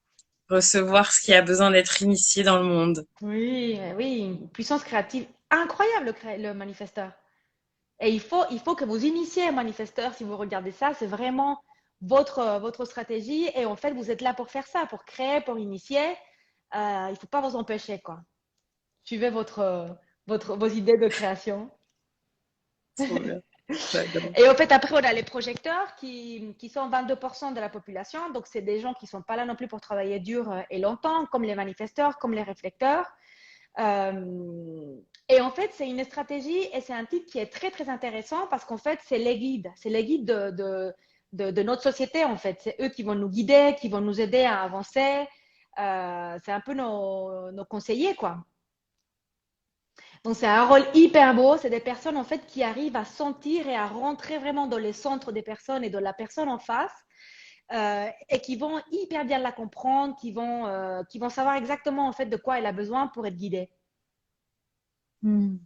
Recevoir ce qui a besoin d'être initié dans le monde.
Oui, oui, une puissance créative incroyable, le manifesteur. Et il faut que vous initiez un manifesteur si vous regardez ça. C'est vraiment votre stratégie. Et en fait, vous êtes là pour faire ça, pour créer, pour initier. Il ne faut pas vous empêcher, quoi. Suivez vos idées de création.
Trop bien. J'adore.
Et en fait, après, on a les projecteurs qui sont 22% de la population. Donc, c'est des gens qui ne sont pas là non plus pour travailler dur et longtemps, comme les manifesteurs, comme les réflecteurs. Et en fait, c'est une stratégie et c'est un titre qui est très, très intéressant parce qu'en fait, c'est les guides. C'est les guides de notre société, en fait. C'est eux qui vont nous guider, qui vont nous aider à avancer. C'est un peu nos conseillers, quoi. Donc, c'est un rôle hyper beau. C'est des personnes, en fait, qui arrivent à sentir et à rentrer vraiment dans les centres des personnes et de la personne en face. Et qui vont hyper bien la comprendre, qui vont savoir exactement, en fait, de quoi elle a besoin pour être guidée.
Hmm.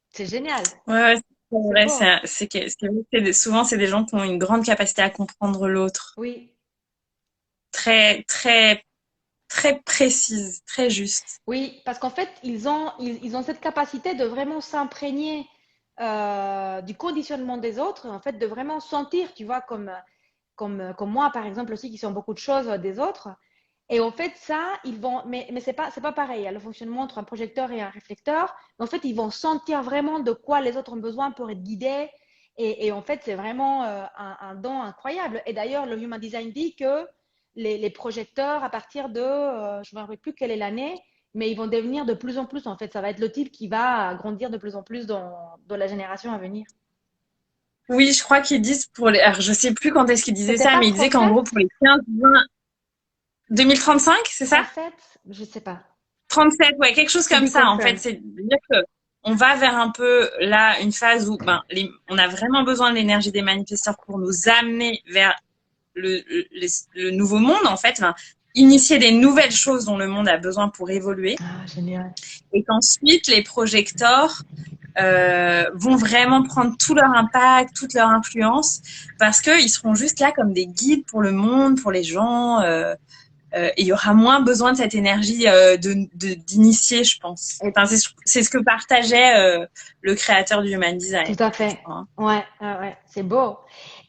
C'est génial.
Ouais, ouais, c'est
C'est
vrai,
beau, hein?
souvent c'est des gens qui ont une grande capacité à comprendre l'autre.
Oui,
Très, très, très précise, très juste.
oui, parce qu'en fait, ils ont cette capacité de vraiment s'imprégner du conditionnement des autres, en fait, de vraiment sentir, tu vois, comme moi, par exemple, aussi, qui sont beaucoup de choses des autres. Et en fait, ça, mais c'est pas pareil, hein, le fonctionnement entre un projecteur et un réflecteur. En fait, ils vont sentir vraiment de quoi les autres ont besoin pour être guidés. Et en fait, c'est vraiment un don incroyable. Et d'ailleurs, le Human Design dit que les projecteurs, à partir de, je ne me rappelle plus quelle est l'année, mais ils vont devenir de plus en plus, en fait. Ça va être le type qui va grandir de plus en plus dans la génération à venir.
Oui, je crois qu'ils disent alors je sais plus quand est-ce qu'ils disaient
C'était
ça,
pas
mais ils disaient qu'en
37?
gros pour les 15-20, 2035, c'est ça?
37, je sais pas.
37, ouais, quelque chose
To
comme
be
ça. En fait,
confirmed.
c'est de dire que on va vers un peu là une phase où on a vraiment besoin de l'énergie des manifesteurs pour nous amener vers le nouveau monde, en fait, initier des nouvelles choses dont le monde a besoin pour évoluer.
Ah, génial.
Et qu'ensuite, les projecteurs vont vraiment prendre tout leur impact, toute leur influence, parce qu'ils seront juste là comme des guides pour le monde, pour les gens. Et il y aura moins besoin de cette énergie d'initier, je pense.
Et
Enfin, c'est ce que partageait le créateur du Human
tout
Design,
à
je
fait.
crois. Hein.
Ouais, ouais, ouais, c'est beau.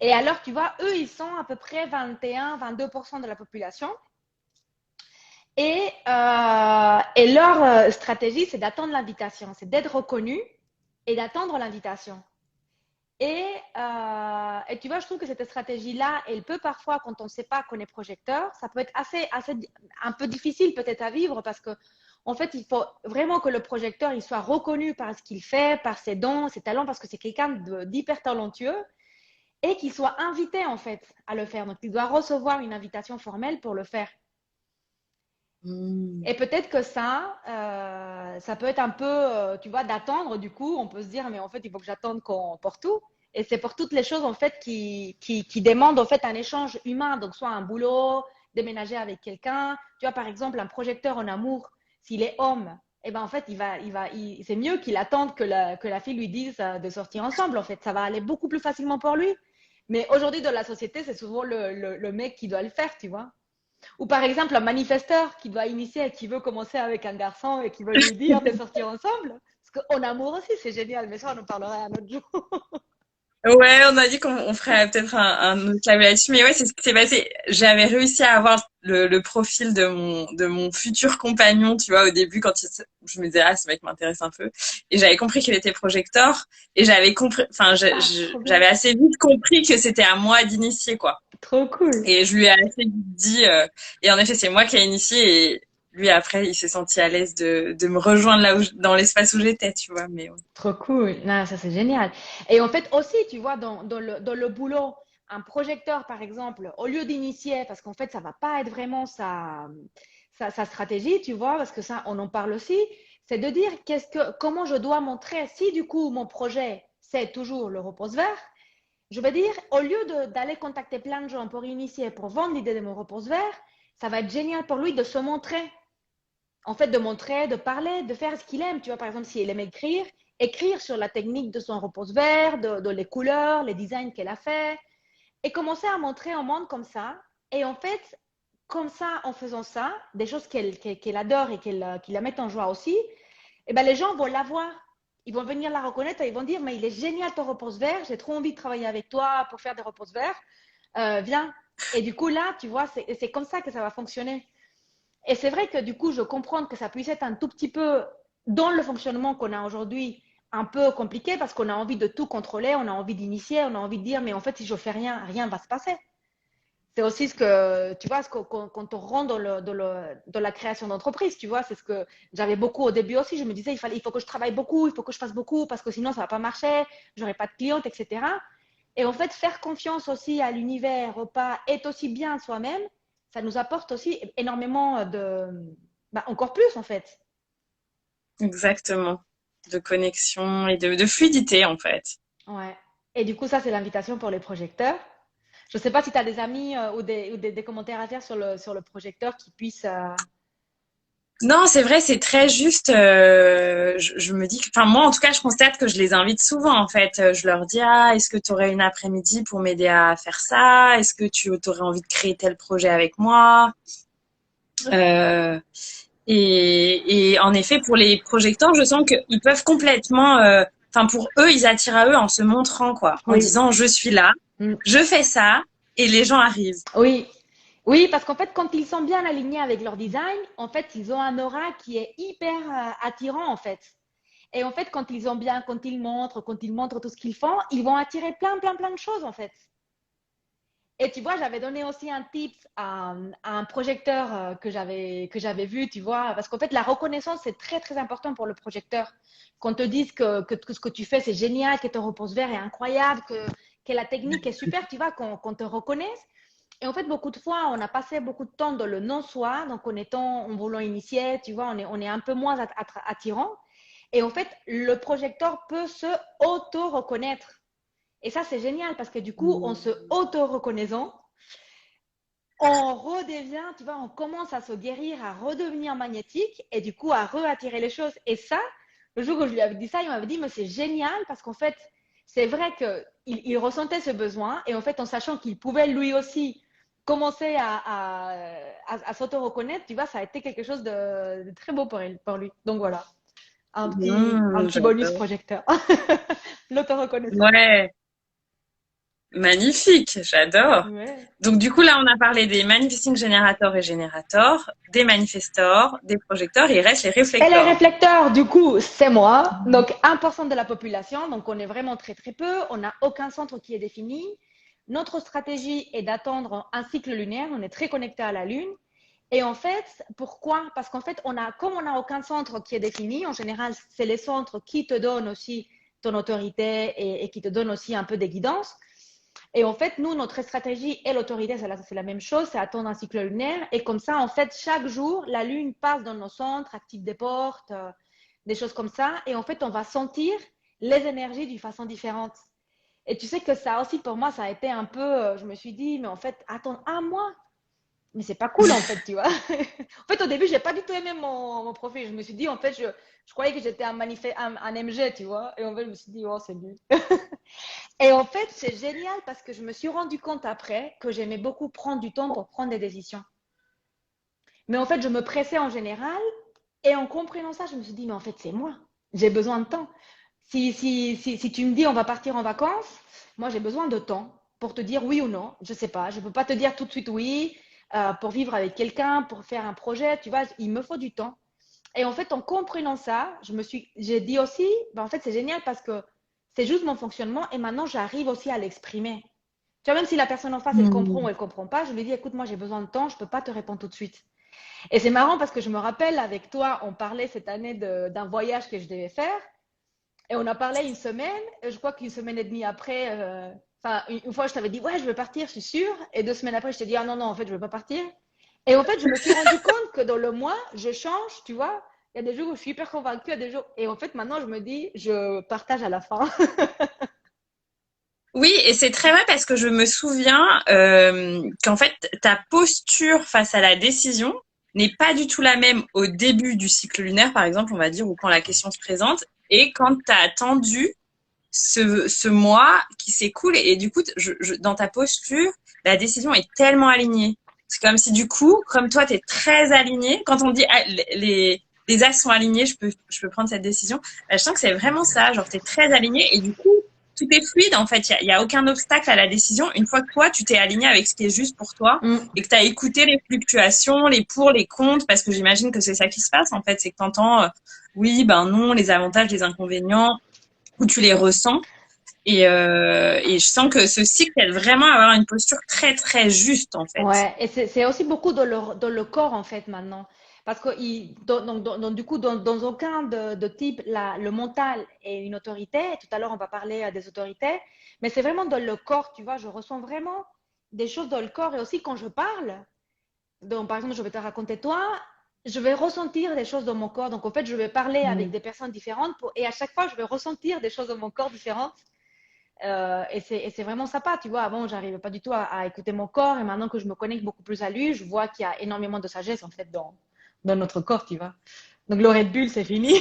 Et alors, tu vois, eux, ils sont à peu près 21-22% de la population. Et leur stratégie, c'est d'attendre l'invitation, c'est d'être reconnu et d'attendre l'invitation. Et tu vois, je trouve que cette stratégie-là, elle peut parfois, quand on ne sait pas qu'on est projecteur, ça peut être un peu difficile peut-être à vivre parce que, en fait, il faut vraiment que le projecteur il soit reconnu par ce qu'il fait, par ses dons, ses talents, parce que c'est quelqu'un d'hyper talentueux et qu'il soit invité en fait à le faire. Donc, il doit recevoir une invitation formelle pour le faire.
Mmh.
Et peut-être que ça peut être un peu, tu vois, d'attendre. Du coup, on peut se dire, mais en fait, il faut que j'attende pour tout. Et c'est pour toutes les choses, en fait, qui demandent, en fait, un échange humain. Donc, soit un boulot, déménager avec quelqu'un. Tu vois, par exemple, un projecteur en amour, s'il est homme, eh ben, en fait, c'est mieux qu'il attende que la fille lui dise de sortir ensemble. En fait, ça va aller beaucoup plus facilement pour lui. Mais aujourd'hui, dans la société, c'est souvent le mec qui doit le faire, tu vois. Ou par exemple, un manifesteur qui doit initier et qui veut commencer avec un garçon et qui veut lui dire de sortir ensemble. Parce qu'en amour aussi, c'est génial, mais ça, on en parlera un autre jour.
Ouais, on a dit qu'on ferait peut-être un autre live là-dessus, mais ouais, c'est ce qui s'est passé. J'avais réussi à avoir le profil de mon futur compagnon, tu vois, au début je me disais ah ce mec m'intéresse un peu, et j'avais compris qu'il était projecteur, et j'avais compris, enfin
Ah, trop bien.
j'avais assez vite compris que c'était à moi d'initier quoi.
Trop cool.
Et je lui ai assez vite dit, et en effet c'est moi qui ai initié, et lui après il s'est senti à l'aise de me rejoindre là où dans l'espace où j'étais, tu vois, mais ouais.
Trop cool. Non, ça, c'est génial. Et en fait, aussi, tu vois, dans le boulot, un projecteur, par exemple, au lieu d'initier, parce qu'en fait, ça va pas être vraiment sa stratégie, tu vois, parce que ça, on en parle aussi, c'est de dire comment je dois montrer, si du coup, mon projet, c'est toujours le repose vert, je vais dire, au lieu d'aller contacter plein de gens pour initier, pour vendre l'idée de mon repose vert, ça va être génial pour lui de se montrer. En fait, de montrer, de parler, de faire ce qu'il aime. Tu vois, par exemple, s'il aime écrire, écrire sur la technique de son repose vert, de les couleurs, les designs qu'elle a fait, et commencer à montrer au monde comme ça. Et en fait, comme ça, en faisant ça, des choses qu'elle adore et qui la mettent en joie aussi, eh ben, les gens vont la voir. Ils vont venir la reconnaître et ils vont dire, mais il est génial ton repose vert, j'ai trop envie de travailler avec toi pour faire des reposes verts. Viens. Et du coup, là, tu vois, c'est comme ça que ça va fonctionner. Et c'est vrai que du coup, je comprends que ça puisse être un tout petit peu dans le fonctionnement qu'on a aujourd'hui, un peu compliqué parce qu'on a envie de tout contrôler, on a envie d'initier, on a envie de dire, mais en fait, si je fais rien, rien ne va se passer. C'est aussi ce que, tu vois, quand on rentre dans la création d'entreprise, tu vois, c'est ce que j'avais beaucoup au début aussi. Je me disais, il faut que je travaille beaucoup, il faut que je fasse beaucoup parce que sinon, ça ne va pas marcher, j'aurai pas de clientes, etc. Et en fait, faire confiance aussi à l'univers, au pas, être aussi bien soi-même, ça nous apporte aussi énormément encore plus en fait.
Exactement. De connexion et de fluidité, en fait.
Ouais. Et du coup, ça, c'est l'invitation pour les projecteurs. Je ne sais pas si tu as des amis ou des commentaires à faire sur le projecteur qui puissent.
Non, c'est vrai, c'est très juste. Je me dis que, enfin, moi, en tout cas, je constate que je les invite souvent, en fait. Je leur dis, ah, est-ce que tu aurais une après-midi pour m'aider à faire ça? Est-ce que tu aurais envie de créer tel projet avec moi? Euh, et en effet, pour les projecteurs, je sens qu'ils peuvent complètement, enfin, pour eux, ils attirent à eux en se montrant, quoi, en
Oui.
disant, je suis là,
Mm.
je fais ça, et les gens arrivent.
Oui. Oui, parce qu'en fait, quand ils sont bien alignés avec leur design, en fait, ils ont un aura qui est hyper attirant, en fait. Et en fait, quand ils montrent tout ce qu'ils font, ils vont attirer plein, plein, plein de choses, en fait. Et tu vois, j'avais donné aussi un tip à un projecteur que j'avais vu, tu vois, parce qu'en fait, la reconnaissance, c'est très, très important pour le projecteur. Qu'on te dise que ce que tu fais, c'est génial, que ton repose vert est incroyable, que la technique est super, tu vois, qu'on te reconnaisse. Et en fait, beaucoup de fois, on a passé beaucoup de temps dans le non-soi, donc en voulant initier, tu vois, on est un peu moins attirant. Et en fait, le projecteur peut se auto-reconnaître. Et ça, c'est génial parce que du coup, en se auto-reconnaissant, on redevient, tu vois, on commence à se guérir, à redevenir magnétique et du coup à re-attirer les choses. Et ça, le jour où je lui avais dit ça, il m'avait dit, mais c'est génial parce qu'en fait, c'est vrai qu'il ressentait ce besoin et en fait, en sachant qu'il pouvait lui aussi commencer à s'auto-reconnaître, tu vois, ça a été quelque chose de très beau pour lui. Donc voilà, un petit bonus
J'adore.
projecteur. L'auto-reconnaissance.
Ouais, magnifique, j'adore.
Ouais.
Donc du coup là, on a parlé des manifesting générateurs et générateurs, des manifestors, des projecteurs, il reste les
Et les
réflecteurs.
réflecteurs, du coup, c'est moi. Donc, 1% de la population. Donc, on est vraiment très, très peu. On n'a aucun centre qui est défini. Notre stratégie est d'attendre un cycle lunaire. On est très connecté à la Lune. Et en fait, pourquoi? Parce qu'en fait, comme on n'a aucun centre qui est défini, en général, c'est les centres qui te donnent aussi ton autorité et qui te donnent aussi un peu des guidances. Et en fait, nous, notre stratégie et l'autorité, c'est la même chose, c'est attendre un cycle lunaire. Et comme ça, en fait, chaque jour, la Lune passe dans nos centres, active des portes, des choses comme ça. Et en fait, on va sentir les énergies d'une façon différente. Et tu sais que ça aussi, pour moi, ça a été un peu, je me suis dit, mais en fait, attendre un mois, mais c'est pas cool en fait, tu vois. En fait, au début, j'ai pas du tout aimé mon profil. Je me suis dit, en fait, je croyais que j'étais un MG, tu vois. Et en fait, je me suis dit, oh, c'est nul. Et en fait, c'est génial parce que je me suis rendu compte après que j'aimais beaucoup prendre du temps pour prendre des décisions. Mais en fait, je me pressais en général. Et en comprenant ça, je me suis dit, mais en fait, c'est moi. J'ai besoin de temps. Si tu me dis, on va partir en vacances, moi, j'ai besoin de temps pour te dire oui ou non. Je sais pas. Je peux pas te dire tout de suite oui pour vivre avec quelqu'un, pour faire un projet. Tu vois, il me faut du temps. Et en fait, en comprenant ça, j'ai dit aussi, ben, en fait, c'est génial parce que c'est juste mon fonctionnement et maintenant, j'arrive aussi à l'exprimer. Tu vois, même si la personne en face, elle comprend ou
Hmm.
elle comprend pas, je lui dis, écoute, moi, j'ai besoin de temps, je peux pas te répondre tout de suite. Et c'est marrant parce que je me rappelle avec toi, on parlait cette année d'un voyage que je devais faire et on a parlé une semaine. Et je crois qu'une semaine et demie après, enfin, une fois, je t'avais dit, ouais, je veux partir, je suis sûre. Et 2 semaines après, je t'ai dit, ah non, non, en fait, je veux pas partir. Et en fait, je me suis rendu compte que dans le mois, je change, tu vois. Il y a des jours où je suis hyper convaincue, il y a des jours. Et en fait, maintenant, je me dis, je partage à la fin.
Oui, et c'est très vrai parce que je me souviens qu'en fait, ta posture face à la décision n'est pas du tout la même au début du cycle lunaire, par exemple, on va dire, ou quand la question se présente, et quand tu as attendu ce mois qui s'écoule. Et du coup, dans ta posture, la décision est tellement alignée. C'est comme si du coup, comme toi, tu es très aligné. Quand on dit ah, les axes sont alignés, je peux prendre cette décision. Bah, je sens que c'est vraiment ça. Genre, tu es très aligné et du coup, tout est fluide en fait. Il y a aucun obstacle à la décision. Une fois que toi, tu t'es aligné avec ce qui est juste pour toi
Mm.
et que tu as écouté les fluctuations, les pour, les contre, parce que j'imagine que c'est ça qui se passe en fait. C'est que tu entends oui, ben non, les avantages, les inconvénients, où tu les ressens. Et je sens que ce cycle aide vraiment à avoir une posture très, très juste, en fait.
Ouais, et c'est aussi beaucoup dans le corps en fait maintenant. Parce que du coup, dans aucun de type, le mental est une autorité. Tout à l'heure, on va parler des autorités. Mais c'est vraiment dans le corps, tu vois. Je ressens vraiment des choses dans le corps. Et aussi quand je parle, donc par exemple, je vais te raconter toi, je vais ressentir des choses dans mon corps. Donc en fait, je vais parler avec
Mm.
des personnes différentes et à chaque fois, je vais ressentir des choses dans mon corps différentes. Et c'est vraiment sympa, tu vois. Avant, j'arrivais pas du tout à écouter mon corps et maintenant que je me connecte beaucoup plus à lui, je vois qu'il y a énormément de sagesse en fait dans notre corps, tu vois. Donc le Red Bull, c'est fini.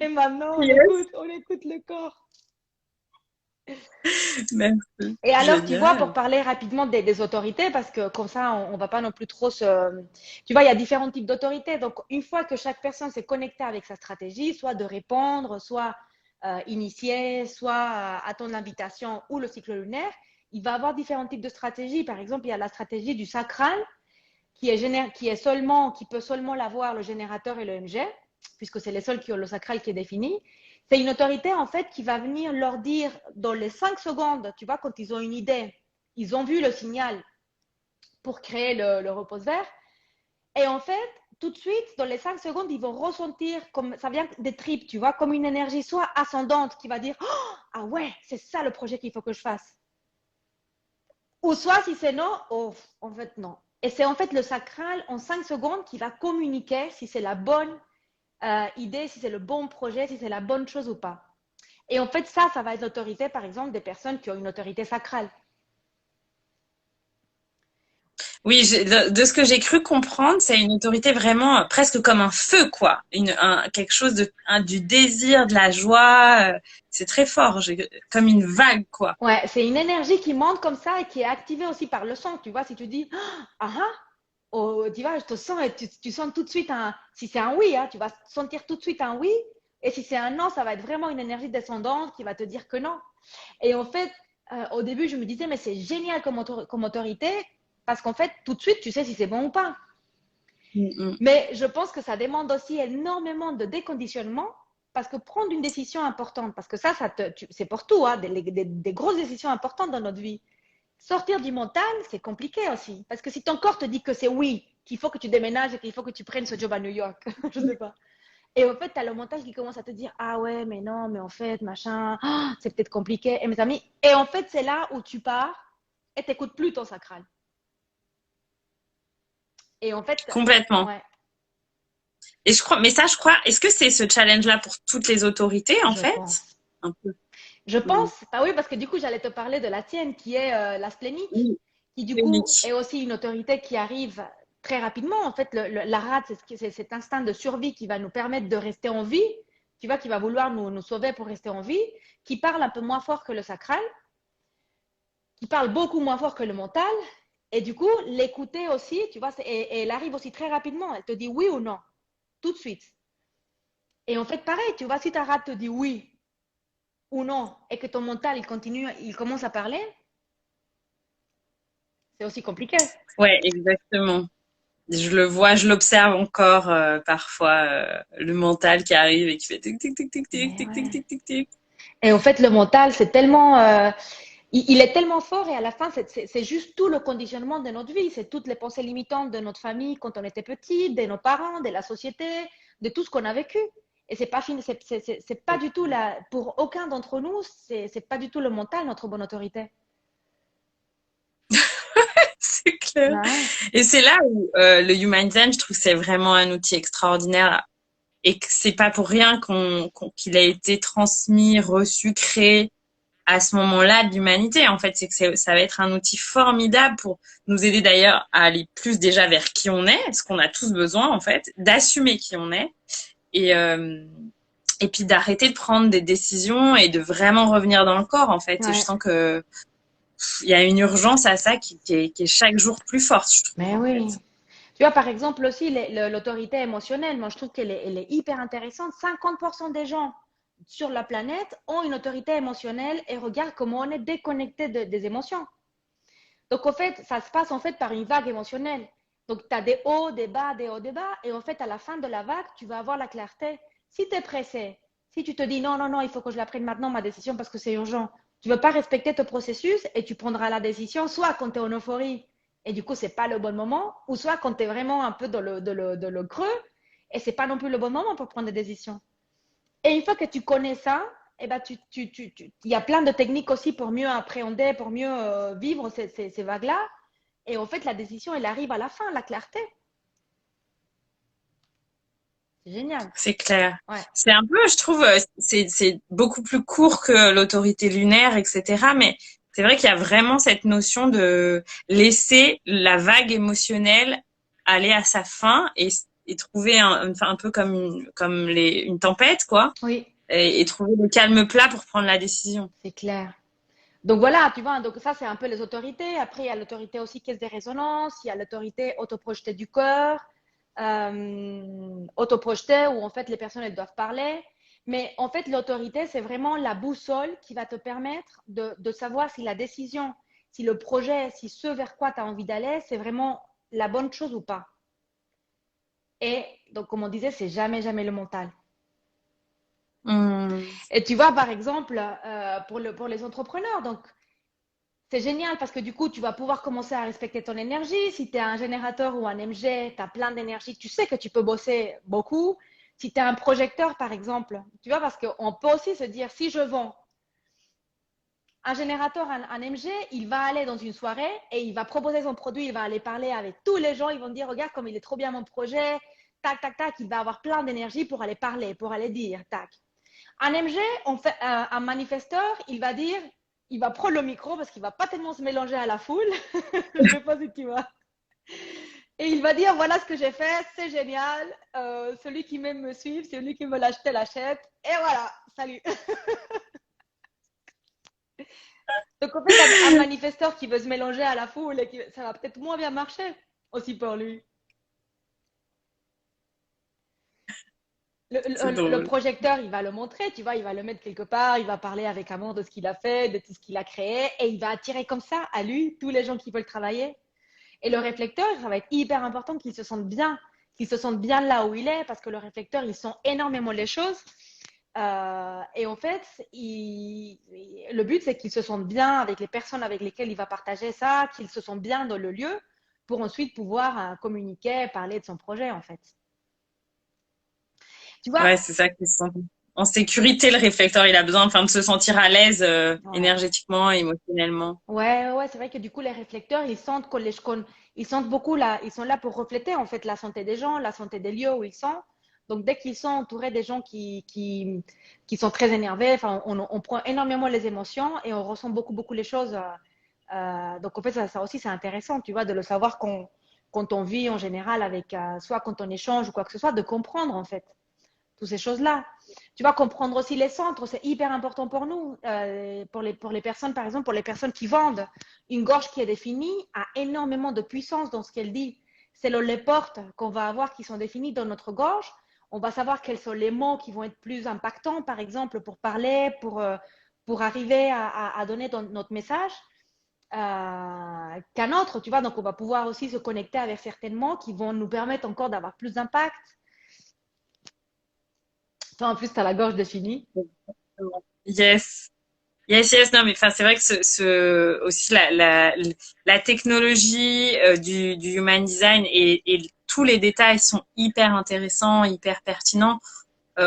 Et maintenant,
Yes,
on écoute le corps.
merci.
Et alors, tu vois, pour
Génial.
parler rapidement des autorités, parce que comme ça, on va pas non plus trop se... Tu vois, il y a différents types d'autorités. Donc, une fois que chaque personne s'est connectée avec sa stratégie, soit de répondre, soit initier, soit attendre l'invitation ou le cycle lunaire, il va avoir différents types de stratégies. Par exemple, il y a la stratégie du sacral, qui peut seulement l'avoir le générateur et le MG, puisque c'est les seuls qui ont le sacral qui est défini. C'est une autorité, en fait, qui va venir leur dire dans les 5 secondes, tu vois, quand ils ont une idée, ils ont vu le signal pour créer le repose vert. Et en fait, tout de suite, dans les 5 secondes, ils vont ressentir, comme ça vient des tripes, tu vois, comme une énergie soit ascendante qui va dire oh, ah ouais, c'est ça le projet qu'il faut que je fasse. Ou soit si c'est non, oh, en fait non. Et c'est en fait le sacral en 5 secondes qui va communiquer si c'est la bonne idée, si c'est le bon projet, si c'est la bonne chose ou pas. Et en fait, ça va être l'autorité, par exemple, des personnes qui ont une autorité sacrale.
Oui, de ce que j'ai cru comprendre, c'est une autorité vraiment presque comme un feu, quoi. Quelque chose du désir, de la joie. C'est très fort, comme une vague, quoi.
Ouais, c'est une énergie qui monte comme ça et qui est activée aussi par le son. Tu vois, si tu dis ah ah, oh, tu vois, je te sens et tu sens tout de suite si c'est un oui, hein, tu vas sentir tout de suite un oui. Et si c'est un non, ça va être vraiment une énergie descendante qui va te dire que non. Et en fait, au début, je me disais, mais c'est génial comme autorité parce qu'en fait, tout de suite, tu sais si c'est bon ou pas. Mais je pense que ça demande aussi énormément de déconditionnement parce que prendre une décision importante, parce que c'est pour tout, hein, des grosses décisions importantes dans notre vie. Sortir du mental, c'est compliqué aussi. Parce que si ton corps te dit que c'est oui, qu'il faut que tu déménages et qu'il faut que tu prennes ce job à New York, je sais pas. Et en fait, tu as le mental qui commence à te dire ah ouais, mais non, mais en fait, machin, c'est peut-être compliqué. Et mes amis, et en fait, c'est là où tu pars et t'écoutes plus ton sacral. Et en fait,
Complètement.
ouais.
Et je crois, est-ce que c'est ce challenge-là pour toutes les autorités, en fait?
Pense.
Un peu.
Je pense, bah oui, parce que du coup, j'allais te parler de la tienne, qui est la splénique,
Oui,
qui du coup
unique.
est aussi une autorité qui arrive très rapidement. En fait, la rate, c'est cet instinct de survie qui va nous permettre de rester en vie, tu vois, qui va vouloir nous sauver pour rester en vie, qui parle un peu moins fort que le sacral, qui parle beaucoup moins fort que le mental. Et du coup, l'écouter aussi, tu vois, et elle arrive aussi très rapidement. Elle te dit oui ou non, tout de suite. Et en fait, pareil, tu vois, si ta rate te dit oui ou non, et que ton mental, il commence à parler, c'est aussi compliqué.
Ouais, exactement. Je le vois, je l'observe encore parfois, le mental qui arrive et qui fait tic tic tic tic tic
Mais
tic tic
ouais.
tic tic tic.
Et en fait, le mental, c'est tellement, il est tellement fort et à la fin, c'est juste tout le conditionnement de notre vie. C'est toutes les pensées limitantes de notre famille quand on était petit, de nos parents, de la société, de tout ce qu'on a vécu. Et c'est pas fini, c'est pas du tout pour aucun d'entre nous, c'est pas du tout le mental notre bonne autorité.
C'est clair.
Ouais,
Et c'est là où le Human Design, je trouve que c'est vraiment un outil extraordinaire et que c'est pas pour rien qu'il a été transmis, reçu, créé à ce moment-là de l'humanité. En fait, c'est que ça va être un outil formidable pour nous aider d'ailleurs à aller plus déjà vers qui on est, ce qu'on a tous besoin en fait, d'assumer qui on est et et puis d'arrêter de prendre des décisions et de vraiment revenir dans le corps en fait. Et je
ouais.
sens que il y a une urgence à ça qui est chaque jour plus forte, je trouve
Mais
en fait.
oui. Tu vois, par exemple, aussi, l'autorité émotionnelle, moi, je trouve elle est hyper intéressante. 50% des gens sur la planète ont une autorité émotionnelle et regarde comment on est déconnecté des émotions. Donc, en fait, ça se passe en fait par une vague émotionnelle. Donc, tu as des hauts, des bas, des hauts, des bas. Et en fait, à la fin de la vague, tu vas avoir la clarté. Si tu es pressé, si tu te dis non, non, non, il faut que je la prenne maintenant, ma décision, parce que c'est urgent, tu ne veux pas respecter ton processus et tu prendras la décision soit quand tu es en euphorie et du coup, ce n'est pas le bon moment, ou soit quand tu es vraiment un peu dans le creux et ce n'est pas non plus le bon moment pour prendre des décisions. Et une fois que tu connais ça, eh ben, il y a plein de techniques aussi pour mieux appréhender, pour mieux vivre ces vagues-là. Et en fait, la décision, elle arrive à la fin, la clarté. C'est génial.
C'est clair.
Ouais.
C'est un peu, je trouve, c'est beaucoup plus court que l'autorité lunaire, etc. Mais c'est vrai qu'il y a vraiment cette notion de laisser la vague émotionnelle aller à sa fin et trouver un peu comme une tempête, quoi,
Oui,
et trouver le calme plat pour prendre la décision.
c'est clair. Donc voilà, tu vois, donc ça c'est un peu les autorités. Après, il y a l'autorité aussi caisse de résonance, il y a l'autorité autoprojetée du cœur, autoprojetée où en fait les personnes elles doivent parler. Mais en fait, l'autorité, c'est vraiment la boussole qui va te permettre de savoir si la décision, si le projet, si ce vers quoi tu as envie d'aller, c'est vraiment la bonne chose ou pas. Et donc, comme on disait, c'est jamais, jamais le mental.
Mmh.
Et tu vois, par exemple, pour les entrepreneurs, donc c'est génial parce que du coup, tu vas pouvoir commencer à respecter ton énergie. Si tu es un générateur ou un MG, tu as plein d'énergie, tu sais que tu peux bosser beaucoup. Si tu es un projecteur, par exemple, tu vois, parce qu'on peut aussi se dire, si je vends un générateur, un MG, il va aller dans une soirée et il va proposer son produit, il va aller parler avec tous les gens, ils vont dire, regarde comme il est trop bien mon projet, tac, tac, tac, il va avoir plein d'énergie pour aller parler, pour aller dire, tac. Un MG, un manifesteur, il va dire, il va prendre le micro parce qu'il va pas tellement se mélanger à la foule, je sais pas si tu vois. Et il va dire, voilà ce que j'ai fait, c'est génial, celui qui m'aime me suivre, celui qui veut l'acheter l'achète, et voilà, salut. Donc en fait, un manifesteur qui veut se mélanger à la foule, ça va peut-être moins bien marcher aussi pour lui.
C'est
Le
drôle.
projecteur, il va le montrer, tu vois, il va le mettre quelque part, il va parler avec amour de ce qu'il a fait, de tout ce qu'il a créé, et il va attirer comme ça à lui tous les gens qui veulent travailler. Et le réflecteur, ça va être hyper important qu'il se sente bien là où il est, parce que le réflecteur, il sent énormément les choses. Et en fait, le but, c'est qu'il se sente bien avec les personnes avec lesquelles il va partager ça, qu'il se sente bien dans le lieu, pour ensuite pouvoir communiquer, parler de son projet, en fait. Tu vois,
Ouais, c'est ça qui se sent en sécurité, le réflecteur. Il a besoin, enfin, de se sentir à l'aise
ouais.
énergétiquement, émotionnellement.
Ouais, c'est vrai que du coup, les réflecteurs, ils sentent ils sentent beaucoup là, ils sont là pour refléter en fait la santé des gens, la santé des lieux où ils sont. Donc, dès qu'ils sont entourés des gens qui sont très énervés, enfin, on prend énormément les émotions et on ressent beaucoup les choses. Donc, en fait, ça aussi, c'est intéressant, tu vois, de le savoir quand on vit en général avec, soit quand on échange ou quoi que ce soit, de comprendre en fait toutes ces choses-là. Tu vas comprendre aussi les centres, c'est hyper important pour nous, pour les personnes, par exemple, pour les personnes qui vendent. Une gorge qui est définie a énormément de puissance dans ce qu'elle dit. C'est les portes qu'on va avoir qui sont définies dans notre gorge. On va savoir quels sont les mots qui vont être plus impactants, par exemple, pour parler, pour arriver à donner notre message. Qu'un autre, tu vois. Donc, on va pouvoir aussi se connecter avec certains mots qui vont nous permettre encore d'avoir plus d'impact. Toi, en plus, tu as la gorge définie.
Yes. Yes. Non, mais enfin, c'est vrai que aussi la technologie du human design et tous les détails sont hyper intéressants, hyper pertinents.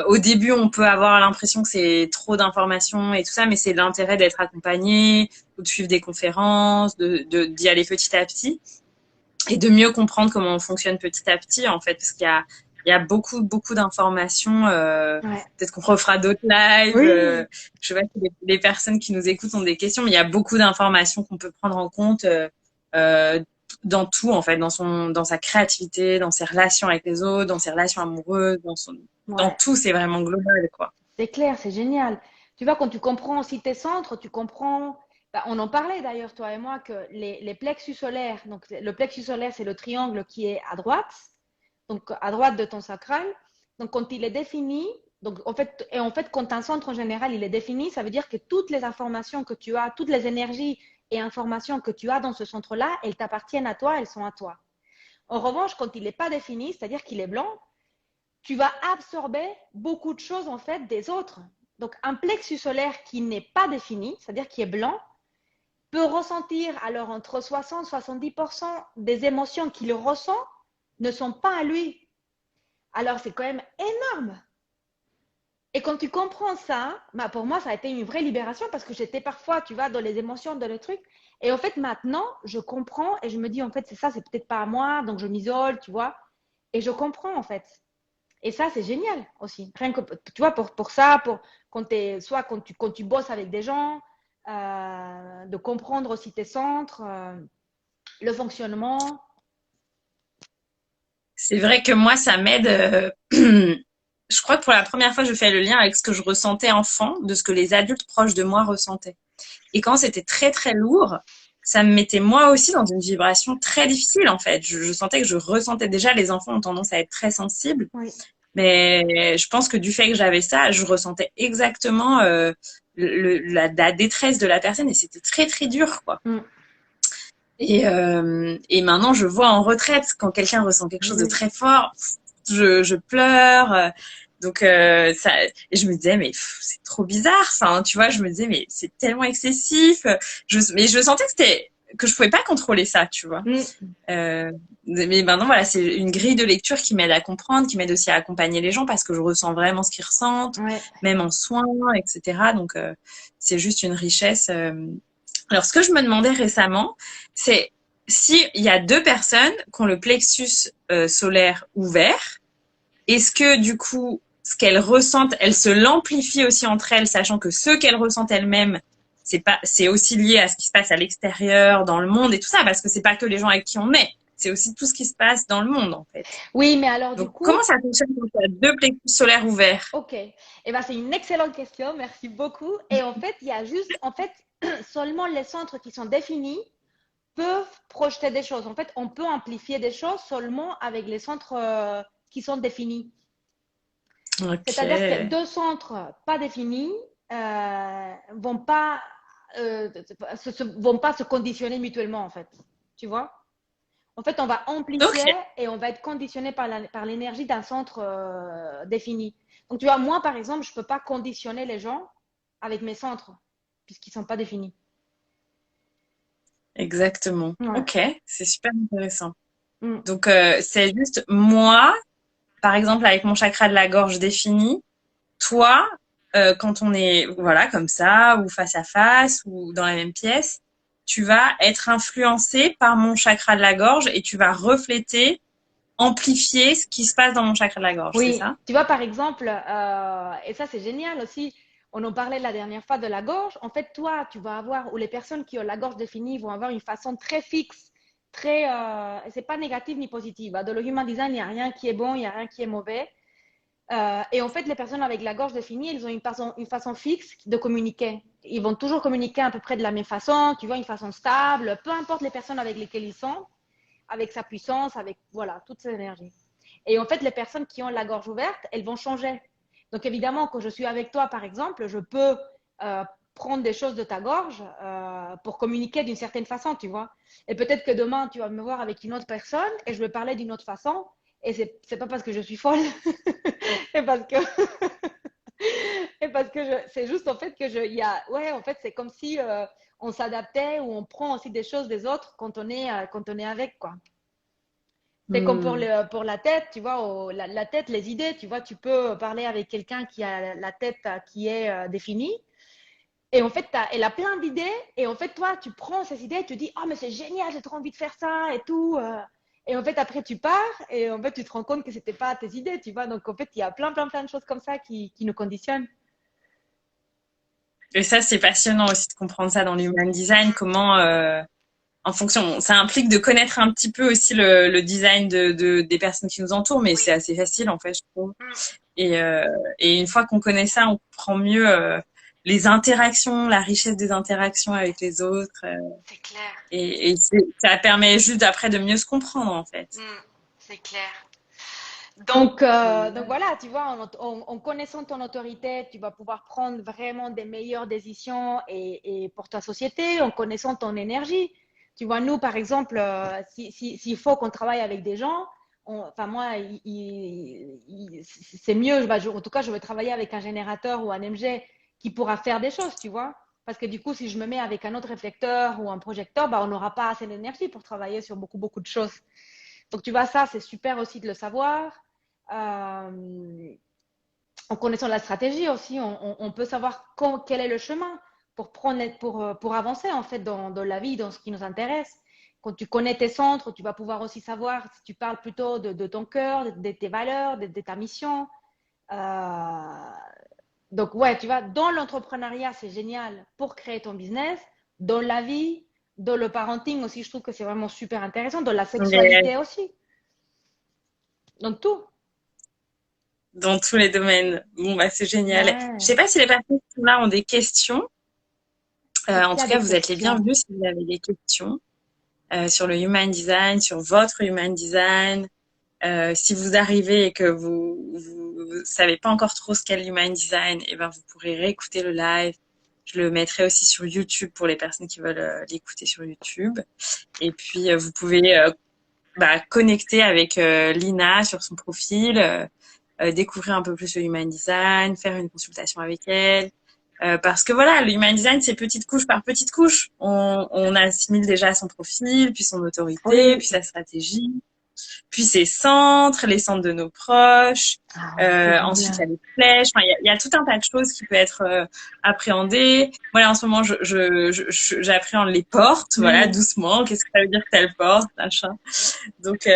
Au début, on peut avoir l'impression que c'est trop d'informations et tout ça, mais c'est l'intérêt d'être accompagné, ou de suivre des conférences, d'y aller petit à petit et de mieux comprendre comment on fonctionne petit à petit, en fait, parce il y a beaucoup d'informations.
Ouais.
Peut-être qu'on refera d'autres lives.
Oui,
Je sais pas si les personnes qui nous écoutent ont des questions, mais il y a beaucoup d'informations qu'on peut prendre en compte euh, dans tout, en fait, dans sa créativité, dans ses relations avec les autres, dans ses relations amoureuses, dans
ouais.
tout, c'est vraiment global, quoi.
C'est clair, c'est génial. Tu vois, quand tu comprends aussi tes centres, tu comprends. Bah, on en parlait d'ailleurs, toi et moi, que les plexus solaires, donc le plexus solaire, c'est le triangle qui est à droite, donc à droite de ton sacral. Donc, quand il est défini, donc en fait, quand un centre en général, il est défini, ça veut dire que toutes les informations que tu as, toutes les énergies et informations que tu as dans ce centre-là, elles t'appartiennent à toi, elles sont à toi. En revanche, quand il n'est pas défini, c'est-à-dire qu'il est blanc, tu vas absorber beaucoup de choses en fait des autres. Donc un plexus solaire qui n'est pas défini, c'est-à-dire qui est blanc, peut ressentir alors entre 60 et 70% des émotions qu'il ressent ne sont pas à lui. Alors c'est quand même énorme. Et quand tu comprends ça, bah pour moi ça a été une vraie libération parce que j'étais parfois, tu vois, dans les émotions, dans le truc. Et en fait maintenant, je comprends et je me dis en fait c'est ça, c'est peut-être pas à moi, donc je m'isole, tu vois. Et je comprends en fait. Et ça, c'est génial aussi. Rien que, tu vois, pour ça, soit quand tu bosses avec des gens, de comprendre aussi tes centres, le fonctionnement.
C'est vrai que moi, ça m'aide. Je crois que pour la première fois, je fais le lien avec ce que je ressentais enfant, de ce que les adultes proches de moi ressentaient. Et quand c'était très lourd, ça me mettait moi aussi dans une vibration très difficile en fait. Je sentais que je ressentais déjà, les enfants ont tendance à être très sensibles,
Oui.
mais je pense que du fait que j'avais ça, je ressentais exactement la détresse de la personne et c'était très dur quoi.
Mm.
Et maintenant, je vois en retraite quand quelqu'un ressent quelque chose de
Oui.
très fort, je pleure. Donc ça, et je me disais mais c'est trop bizarre. Enfin, tu vois, je me disais mais c'est tellement excessif. Mais je sentais que c'était que je pouvais pas contrôler ça, tu vois. Mais maintenant, voilà, c'est une grille de lecture qui m'aide à comprendre, qui m'aide aussi à accompagner les gens parce que je ressens vraiment ce qu'ils ressentent,
Ouais.
même en soins, etc. Donc, c'est juste une richesse. Alors, ce que je me demandais récemment, c'est si il y a deux personnes qui ont le plexus solaire ouvert, est-ce que du coup, ce qu'elles ressentent, elles se l'amplifient aussi entre elles, sachant que ce qu'elles ressentent elles-mêmes, c'est aussi lié à ce qui se passe à l'extérieur, dans le monde et tout ça, parce que c'est pas que les gens avec qui on est, c'est aussi tout ce qui se passe dans le monde en fait.
Oui, mais alors du
Donc
coup,
comment ça fonctionne quand il y a deux plexus solaires ouverts?
ok. Eh ben, c'est une excellente question, merci beaucoup. Et en fait, il y a juste, en fait, seulement les centres qui sont définis peuvent projeter des choses. En fait, on peut amplifier des choses seulement avec les centres qui sont définis. C'est-à-dire que
Ok.
deux centres pas définis vont pas vont pas se conditionner mutuellement en fait. Tu vois? En fait, on va amplifier
Ok.
et on va être conditionné par l'énergie d'un centre défini. Donc, tu vois, moi, par exemple, je peux pas conditionner les gens avec mes centres puisqu'ils sont pas définis.
Exactement.
Ouais.
Ok, c'est super intéressant.
Mm.
Donc c'est juste moi, par exemple avec mon chakra de la gorge défini. Toi, quand on est voilà comme ça ou face à face ou dans la même pièce, tu vas être influencé par mon chakra de la gorge et tu vas refléter, amplifier ce qui se passe dans mon chakra de la gorge, c'est
Oui,
ça?
tu vois, par exemple, et ça c'est génial aussi, on en parlait la dernière fois de la gorge. En fait, toi, tu vas avoir, ou les personnes qui ont la gorge définie vont avoir une façon très fixe, très, c'est pas négatif ni positif. Dans le human design, il n'y a rien qui est bon, il n'y a rien qui est mauvais. Et en fait, les personnes avec la gorge définie, elles ont une façon fixe de communiquer. Ils vont toujours communiquer à peu près de la même façon, tu vois, une façon stable, peu importe les personnes avec lesquelles ils sont, avec sa puissance, avec, voilà, toute cette énergie. Et en fait, les personnes qui ont la gorge ouverte, elles vont changer. Donc évidemment, quand je suis avec toi, par exemple, je peux prendre des choses de ta gorge pour communiquer d'une certaine façon, tu vois. Et peut-être que demain, tu vas me voir avec une autre personne et je vais parler d'une autre façon. Et c'est pas parce que je suis folle, et parce que et parce que c'est juste en fait que ouais, en fait, c'est comme si on s'adaptait ou on prend aussi des choses des autres quand on est avec, quoi. C'est comme
Hmm.
pour la tête, tu vois, la tête, les idées, tu vois, tu peux parler avec quelqu'un qui a la tête qui est définie. Et en fait, elle a plein d'idées. Et en fait, toi, tu prends ces idées et tu dis, oh, mais c'est génial, j'ai trop envie de faire ça et tout. Et en fait, après, tu pars et en fait, tu te rends compte que c'était pas tes idées, tu vois. Donc, en fait, il y a plein de choses comme ça qui nous conditionnent.
Et ça, c'est passionnant aussi de comprendre ça dans l'human design, comment en fonction, ça implique de connaître un petit peu aussi le design des personnes qui nous entourent, mais c'est assez facile en fait, je trouve. Et, euh, et une fois qu'on connaît ça, on comprend mieux les interactions, la richesse des interactions avec les autres.
C'est clair.
Ça permet juste après de mieux se comprendre en fait.
C'est clair. Donc
Génial.
voilà, tu vois, en connaissant ton autorité, tu vas pouvoir prendre vraiment des meilleures décisions et pour ta société, en connaissant ton énergie. Tu vois, nous, par exemple, s'il faut qu'on travaille avec des gens, enfin moi, c'est mieux, en tout cas, je vais travailler avec un générateur ou un MG qui pourra faire des choses, tu vois. Parce que du coup, si je me mets avec un autre réflecteur ou un projecteur, bah, on n'aura pas assez d'énergie pour travailler sur beaucoup de choses. Donc, tu vois, ça, c'est super aussi de le savoir. Euh, en connaissant la stratégie aussi, on peut savoir quel est le chemin pour avancer en fait dans la vie, dans ce qui nous intéresse. Quand tu connais tes centres, tu vas pouvoir aussi savoir si tu parles plutôt de ton cœur, de tes valeurs, de ta mission. Euh, donc, ouais, tu vois, dans l'entrepreneuriat, c'est génial pour créer ton business. Dans la vie, dans le parenting aussi, je trouve que c'est vraiment super intéressant. Dans la
Mais
sexualité aussi. Donc, tout.
dans tous les domaines. Bon, bah, c'est génial. Je
Ouais.
sais pas si les personnes qui sont là ont des questions.
Est-ce
En
qu'il y
tout
a
cas,
des
vous êtes les
questions?
bienvenus si vous avez des questions sur le human design, sur votre human design. Si vous arrivez et que vous savez pas encore trop ce qu'est le human design, et ben vous pourrez réécouter le live. Je le mettrai aussi sur YouTube pour les personnes qui veulent l'écouter sur YouTube. Et puis vous pouvez connecter avec Lina sur son profil, découvrir un peu plus le human design, faire une consultation avec elle. Parce que voilà, le human design, c'est petite couche par petite couche. On assimile déjà son profil, puis son autorité,
Oui.
puis sa stratégie, puis ses centres, les centres de nos proches.
Ah ouais, c'est trop
Ensuite, il y a
bien.
les flèches. Enfin, il y a tout un tas de choses qui peut être appréhendées. Voilà, en ce moment, j'appréhende les portes, voilà, doucement. Qu'est-ce que ça veut dire telle porte, machin. Donc,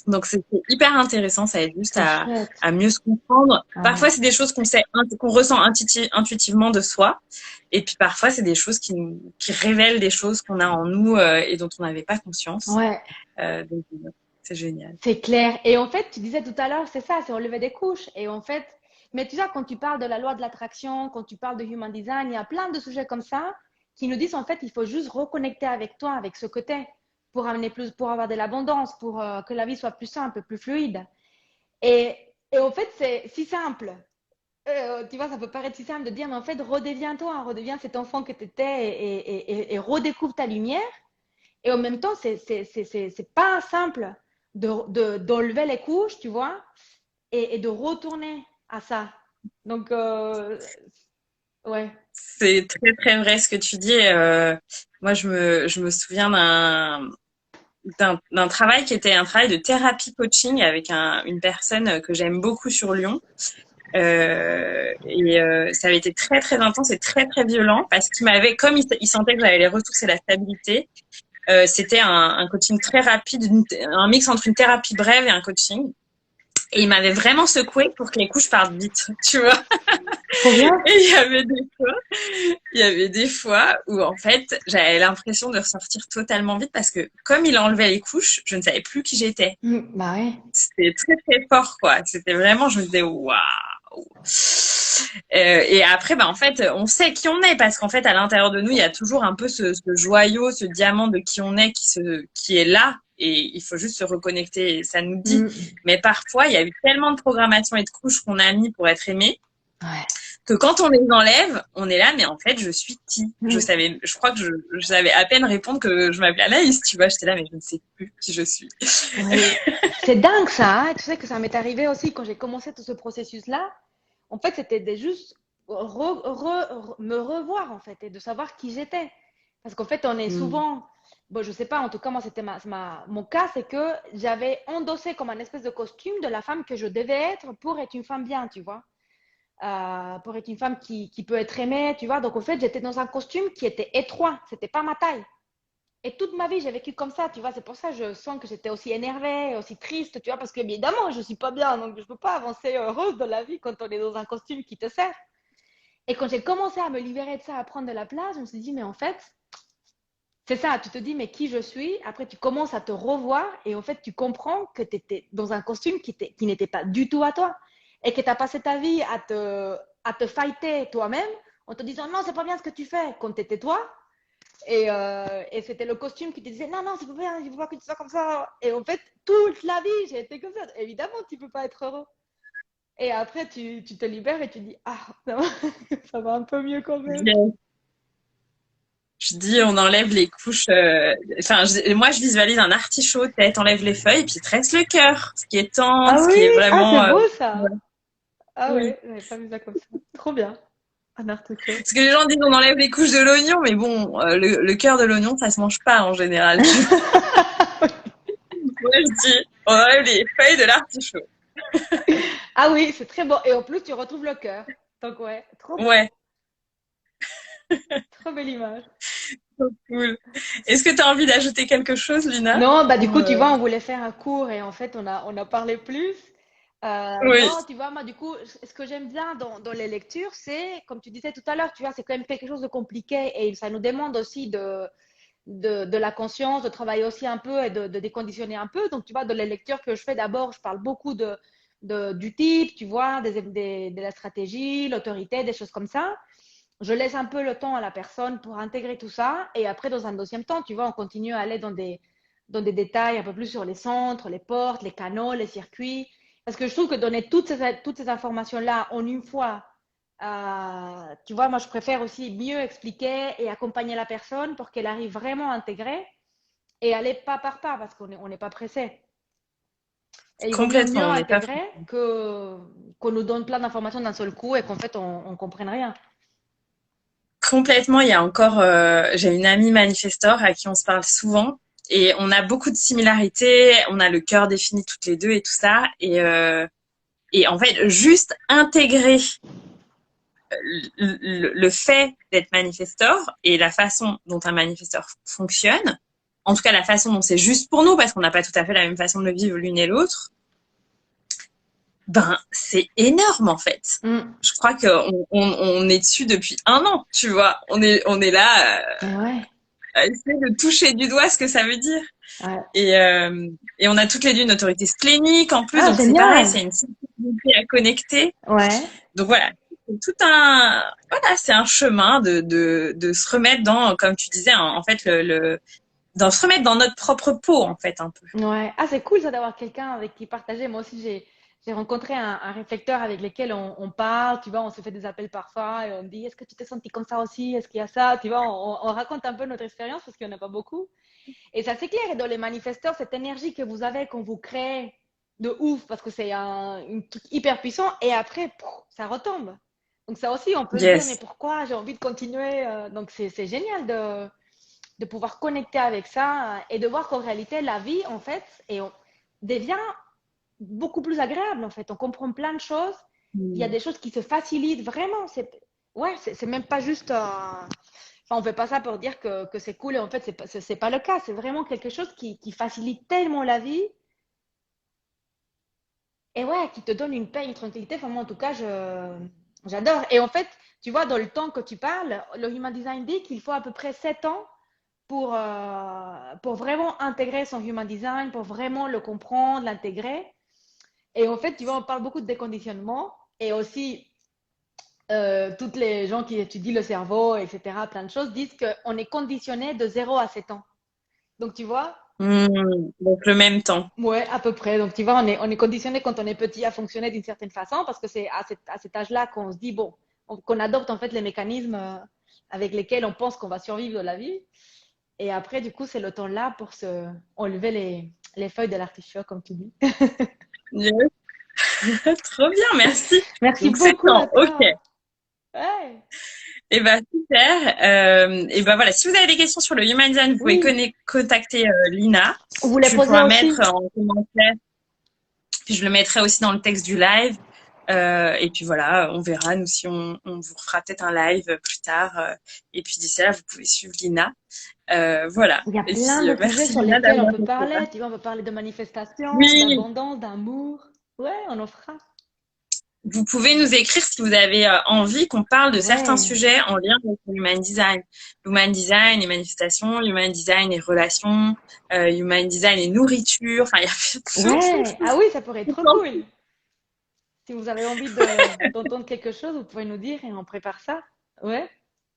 donc c'est hyper intéressant, ça aide juste
C'est chouette.
à mieux se comprendre.
Ouais.
Parfois, c'est des choses qu'on sait, qu'on ressent intuitivement de soi. Et puis parfois, c'est des choses qui révèlent des choses qu'on a en nous et dont on n'avait pas conscience.
Ouais.
Donc, c'est génial.
C'est clair. Et en fait, tu disais tout à l'heure, c'est ça, c'est relever des couches. Et en fait, mais tu sais, quand tu parles de la loi de l'attraction, quand tu parles de human design, il y a plein de sujets comme ça qui nous disent en fait, il faut juste reconnecter avec toi, avec ce côté, pour amener plus, pour avoir de l'abondance, pour que la vie soit plus simple, plus fluide. Et, et en fait, c'est si simple. Tu vois, ça peut paraître si simple de dire, mais en fait, redeviens-toi, redeviens cet enfant que tu étais et redécouvre ta lumière. Et en même temps, c'est pas simple d'enlever les couches, tu vois, et de retourner à ça. Donc, ouais.
C'est très, très vrai ce que tu dis. Moi, je me souviens d'un travail qui était un travail de thérapie coaching avec une personne que j'aime beaucoup sur Lyon. Ça avait été très très intense et très très violent parce qu'il m'avait, comme il sentait que j'avais les ressources et la stabilité, c'était un coaching très rapide, un mix entre une thérapie brève et un coaching. Et il m'avait vraiment secoué pour que les couches partent vite, tu vois.
Trop bien.
Et il y avait des fois où en fait j'avais l'impression de ressortir totalement vite parce que comme il enlevait les couches, je ne savais plus qui j'étais.
Bah ouais.
C'était très très fort quoi. C'était vraiment, je me disais waouh. Et après, bah, en fait, on sait qui on est parce qu'en fait, à l'intérieur de nous, il y a toujours un peu ce joyau, ce diamant de qui on est qui est là. Et il faut juste se reconnecter, ça nous dit. Mais parfois, il y a eu tellement de programmation et de couches qu'on a mis pour être aimé
Ouais.
que quand on les enlève, on est là, mais en fait, je suis qui? Je crois que je savais à peine répondre que je m'appelais Anaïs, tu vois. J'étais là, mais je ne sais plus qui je suis.
Oui. C'est dingue ça, hein. Tu sais que ça m'est arrivé aussi quand j'ai commencé tout ce processus-là. En fait, c'était de juste me revoir en fait et de savoir qui j'étais. Parce qu'en fait, on est
Mm.
souvent, bon, je sais pas, en tout cas, moi, c'était mon cas, c'est que j'avais endossé comme un espèce de costume de la femme que je devais être pour être une femme bien, tu vois. Pour être une femme qui peut être aimée, tu vois. Donc, en fait, j'étais dans un costume qui était étroit, c'était pas ma taille. Et toute ma vie, j'ai vécu comme ça, tu vois. C'est pour ça que je sens que j'étais aussi énervée, aussi triste, tu vois, parce que évidemment, je suis pas bien, donc je peux pas avancer heureuse dans la vie quand on est dans un costume qui te sert. Et quand j'ai commencé à me libérer de ça, à prendre de la place, je me suis dit, mais en fait, c'est ça, tu te dis, mais qui je suis? Après, tu commences à te revoir et en fait, tu comprends que tu étais dans un costume qui n'était pas du tout à toi et que tu as passé ta vie à te fighter toi-même en te disant, non, c'est pas bien ce que tu fais quand tu étais toi. Et c'était le costume qui te disait, non, non, c'est pas bien, il faut pas que tu sois comme ça. Et en fait, toute la vie, j'ai été comme ça. Évidemment, tu peux pas être heureux. Et après, tu te libères et tu dis, ah, non, ça va un peu mieux quand même.
Je dis, on enlève les couches. Enfin, moi, je visualise un artichaut, t'enlèves les feuilles, et puis il te reste le cœur, ce qui est tendre,
Ah
ce
oui,
qui est
ah,
vraiment.
c'est beau ça.
Voilà.
Ah
Oui.
ouais, j'avais pas vu ça comme ça. Trop bien. Un artichaut.
Parce que les gens disent, on enlève les couches de l'oignon, mais bon, le cœur de l'oignon, ça se mange pas en général. Moi, je dis, on enlève les feuilles de l'artichaut.
Ah oui, c'est très beau. Et en plus, tu retrouves le cœur. Donc ouais, trop beau.
Ouais,
Trop belle image.
trop cool. Est-ce que tu as envie d'ajouter quelque chose, Lina?
Non, bah du
Ou,
coup, tu vois, on voulait faire un cours et en fait, on a parlé plus.
Oui,
Non, tu vois, moi, du coup, ce que j'aime bien dans les lectures, c'est, comme tu disais tout à l'heure, tu vois, c'est quand même quelque chose de compliqué et ça nous demande aussi de la conscience, de travailler aussi un peu et de déconditionner un peu. Donc, tu vois, dans les lectures que je fais d'abord, je parle beaucoup du type, tu vois, de la stratégie, l'autorité, des choses comme ça. Je laisse un peu le temps à la personne pour intégrer tout ça. Et après, dans un deuxième temps, tu vois, on continue à aller dans des détails un peu plus sur les centres, les portes, les canaux, les circuits. Parce que je trouve que donner toutes ces informations-là en une fois, tu vois, moi, je préfère aussi mieux expliquer et accompagner la personne pour qu'elle arrive vraiment à intégrer et aller pas par pas parce on n'est pas pressé. Et il vaut mieux
complètement, on n'est pas.
intégrer qu'on nous donne plein d'informations d'un seul coup et qu'en fait, on ne comprenne rien.
Complètement. Il y a encore, j'ai une amie manifestor à qui on se parle souvent et on a beaucoup de similarités. On a le cœur défini toutes les deux et tout ça. Et en fait, juste intégrer le fait d'être manifestor et la façon dont un manifestor fonctionne, en tout cas la façon dont c'est juste pour nous, parce qu'on n'a pas tout à fait la même façon de le vivre l'une et l'autre, ben c'est énorme en fait. Je crois qu'on est dessus depuis 1 an, tu vois. On est là à essayer de toucher du doigt ce que ça veut dire.
Ouais.
Et on a toutes les deux une autorité splénique en plus, donc c'est
génial.
pareil, c'est une sensibilité à connecter.
Ouais.
Donc voilà, c'est tout un, voilà, c'est un chemin de se remettre dans, comme tu disais, en fait, d'en se remettre dans notre propre peau, en fait, un peu.
Ouais. Ah, c'est cool ça d'avoir quelqu'un avec qui partager. Moi aussi, j'ai rencontré un réflecteur avec lequel on parle, tu vois, on se fait des appels parfois et on dit, est-ce que tu t'es senti comme ça aussi? Est-ce qu'il y a ça? Tu vois, on raconte un peu notre expérience parce qu'il n'y en a pas beaucoup. Et ça, c'est clair. Et dans les manifesteurs, cette énergie que vous avez quand vous créez de ouf, parce que c'est un truc hyper puissant, et après, ça retombe. Donc ça aussi, on peut se dire, mais
Yes.
pourquoi j'ai envie de continuer? Donc c'est génial de pouvoir connecter avec ça et de voir qu'en réalité, la vie, en fait, devient beaucoup plus agréable, en fait. On comprend plein de choses. Il y a des choses qui se facilitent vraiment. C'est même pas juste... Enfin, on fait pas ça pour dire que c'est cool et en fait, c'est pas le cas. C'est vraiment quelque chose qui facilite tellement la vie et ouais, qui te donne une paix, une tranquillité. Enfin, moi, en tout cas, j'adore. Et en fait, tu vois, dans le temps que tu parles, le Human Design dit qu'il faut à peu près 7 ans pour vraiment intégrer son Human Design, pour vraiment le comprendre, l'intégrer. Et en fait, tu vois, on parle beaucoup de déconditionnement et aussi toutes les gens qui étudient le cerveau, etc., plein de choses, disent qu'on est conditionné de 0 à 7 ans. Donc, tu vois,
Donc le même temps.
ouais, à peu près. Donc, tu vois, on est conditionné quand on est petit à fonctionner d'une certaine façon parce que c'est à cet âge-là qu'on se dit, bon, qu'on adopte en fait les mécanismes avec lesquels on pense qu'on va survivre dans la vie. Et après, du coup, c'est le temps-là pour se enlever les feuilles de l'artichaut, comme tu dis.
Yes. Trop bien, merci.
Merci
Donc 7
beaucoup à
ans, ok.
toi. Ouais.
Et ben super. Et ben voilà, si vous avez des questions sur le Human Design, vous pouvez
Oui,
contacter Lina.
vous les
Tu
posez
pourras
aussi.
mettre en commentaire, puis je le mettrai aussi dans le texte du live. Et puis voilà, on verra, nous, si on vous refera peut-être un live plus tard. Et puis d'ici là, vous pouvez suivre Lina. Voilà.
Il y a
Et
plein
puis
de sujets
merci
sur
Lina
lesquels on
d'avoir
peut
été là.
parler. Tu vois, on peut parler de manifestation,
Oui,
d'abondance, d'amour. Ouais, on en fera.
vous pouvez nous écrire si vous avez envie qu'on parle de certains
Ouais,
sujets en lien avec l'Human Design. L'Human Design et manifestation, l'Human Design et relations, Human Design et nourriture. Enfin, il y a plein de
ouais.
choses.
Ah oui, ça pourrait être trop cool. Si vous avez envie d'entendre quelque chose, vous pouvez nous dire et on prépare ça. Ouais,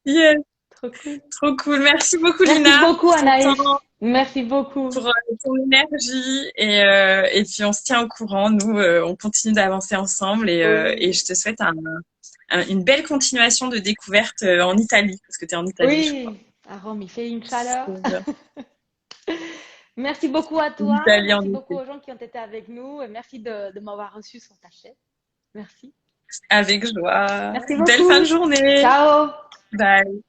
Yes,
trop cool.
trop cool. Merci beaucoup
Merci
Lina
beaucoup,
pour ton
Anaïs.
temps,
Merci beaucoup.
pour ton énergie et puis on se tient au courant. Nous, on continue d'avancer ensemble et
Oui,
je te souhaite une belle continuation de découverte en Italie parce que tu es en Italie, je crois.
oui. À Rome, il fait une chaleur.
Donc,
Merci beaucoup à toi.
l'Italie en
Merci beaucoup
été.
aux gens qui ont été avec nous. Et merci de m'avoir reçu sur ta chaîne. Merci.
Avec joie.
Merci
Belle fin de
beaucoup.
journée.
Ciao.
Bye.